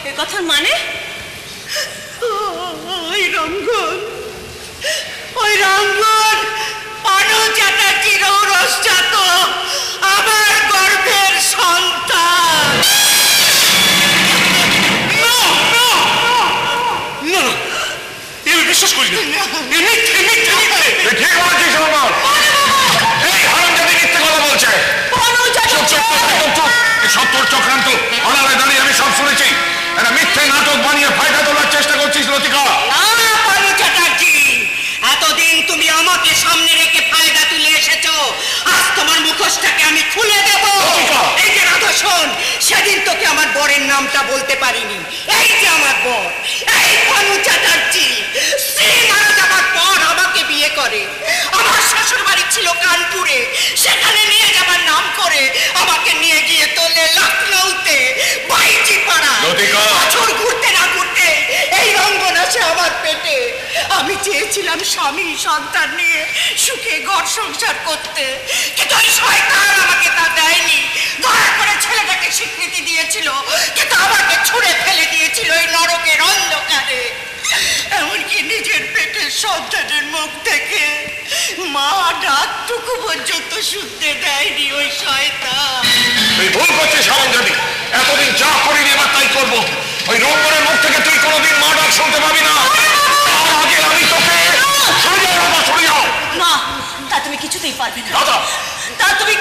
এ কথার মানে? ওই রঙ্গন, ওই রঙ্গন পানু চ্যাটার্জির ঔরসজাত আমার গর্ভের সন্তান। না না না, আমি বিশ্বাস করি না। মিথ্যে মিথ্যে মিথ্যে। ঠিক বলেছিস রঙ্গন, এই হারামজাদি মিথ্যে কথা বলছে। চুপ, চুপ, একদম চুপ। সব তোর চক্রান্ত। অনারে দাঁড়িয়ে আমি সব শুনেছি। একটা মিথ্যে নাটক বানিয়ে ফায়দা তোলার চেষ্টা করছিস লতিকা। না পানু চ্যাটার্জি, এতদিন তুমি আমাকে সামনে রেখে ফায়দা তুলে এসেছো, আজ তোমার মুখোশটাকে আমি খুলে দেব। এই যে রাধা, শোন, সেদিন তোকে আমার বরের নামটা বলতে পারিনি। এই যে আমার বর, এই পানু চ্যাটার্জি, স্ত্রী মারা যাবার পর আমাকে বিয়ে করে। আমার শ্বশুর বাড়ি ছিল কানপুরে, সেখানে নিয়ে যাবার নাম করে আমাকে নিয়ে গিয়ে তোলে লখনৌতে, বাইজি পাড়া। লতিকা! বছর ঘুরতে না ঘুরতে এই রঙ্গন আসে আমার পেটে। আমি চেয়েছিলাম স্বামী সন্তান নিয়ে সুখে ঘর সংসার করতে, কিন্তু ওই শয়তান আমাকে তা দেয়নি। দয়া করে ছেলেটাকে স্বীকৃতি দিয়েছিল, কিন্তু আমাকে ছুঁড়ে ফেলে দিয়েছিল এই নরকের অন্ধকারে। এমনকি নিজের পেটের সন্তানের মুখ থেকে মা ডাকটুকু পর্যন্ত শুনতে দেয়নি ওই শয়তান। তুই ভুল করছিস হারামজাদি। এতদিন যা করিনি এবার তাই করবো। ওই রঙ্গনের মুখ থেকে তুই কোনোদিন মা ডাক শুনতে পাবি না। তার আগে আমি তোকে সরে যাও রাধা, সরে যাও। না, তা তুমি কিছুতেই পারবে না। রাধা, তা তুমি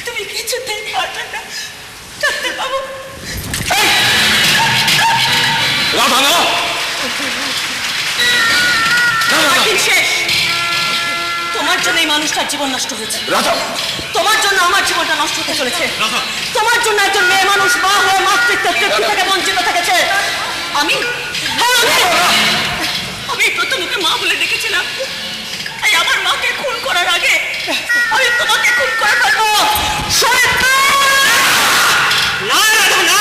তুমি কিছুতেই পারবে না ডাক্তারবাবু। রাধা না, দিন শেষ। তোমার জন্য এই মানুষটার জীবন নষ্ট হয়েছে। রাধা, তোমার জন্য আমার জীবনটা নষ্ট হতে চলেছে। তোমার জন্য একজন মেয়ে মানুষ মা হয়ে মাতৃত্বের তৃপ্তি থেকে বঞ্চিত থেকেছে। আমি আমি প্রথম ওকে মা বলে ডেকেছিলাম। তাই আমার মাকে খুন করার আগে আমি তোমাকে খুন করে ফেলবো। না রাধা, না,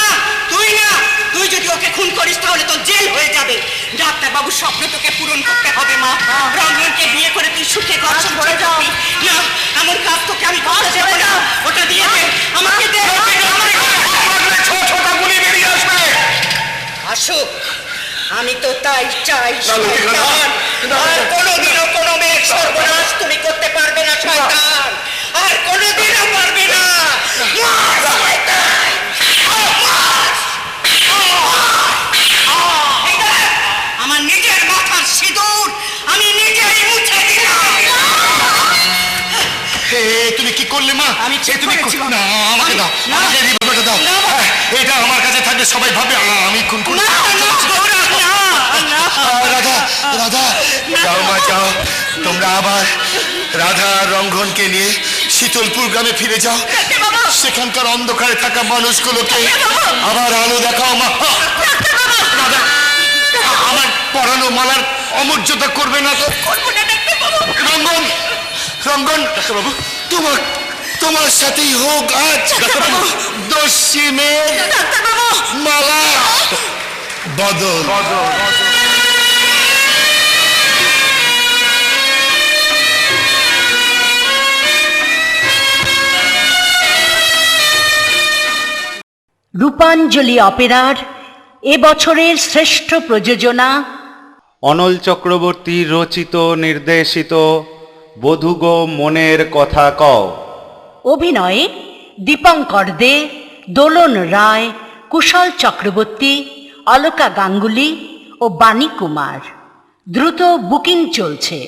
তুই না, তুই যদি ওকে খুন করিস তাহলে তো জেল হয়ে যাবে। ডাক্তারবাবুর স্বপ্ন তোকে পূরণ করতে হবে মা। রঙ্গনকে বিয়ে করে তুই সুখে ঘর সংসার করবি। না, এমন কাজ তোকে আমি করতে দেব না। ওটা দিয়ে দে, আমাকে দে। ছোটা গুলি বেরিয়ে আসবে। আসুক, আমি তো তাই চাই। না, লতিকা, না। আর কোনোদিনও কোনো মেয়ের সর্বনাশ তুমি করতে পারবে না শয়তান, আর কোনোদিনও পারবে না। মার শয়তান, মার। এই দেখ, আমার নিজের মাথার সিঁদুর আমি নিজেই মুছে দিলাম। হে, তুমি কি করলে মা? আমি ঠিক তুমি করেছি, বাবা। না, আমাকে দাও, না। আমাকে এই রিভলভারটা দাও। না, বাবা। এটা আমার কাছে থাকবে, সবাই ভাবে আমি খুন করেছি। না, না, গৌরব, না, না। রাধা, রাধা, যাও মা, যাও। তোমরা আবার রাধা আর রঙ্গনকে নিয়ে শীতলপুর গ্রামে ফিরে যাও। সেখানকার অন্ধকারে থাকা মানুষগুলোকে আবার আলো দেখাও মা। রাধা, আমার পরানো মালার অমর্যাদা করবে না তো? রঙ্গন, রঙ্গন, ডাক্তারবাবু, তোমার সাথেই হোক আজ দস্যি মেয়ে মালা বদল। রূপাঞ্জলি অপেরার এবছরের শ্রেষ্ঠ প্রযোজনা অনল চক্রবর্তী রচিত নির্দেশিত বধূ গো মনের কথা কও। অভিনয়ে দীপঙ্কর দে, দোলন রায়, কুশল চক্রবর্তী, অলকা গাঙ্গুলি ও বাণী কুমার। দ্রুত বুকিং চলছে।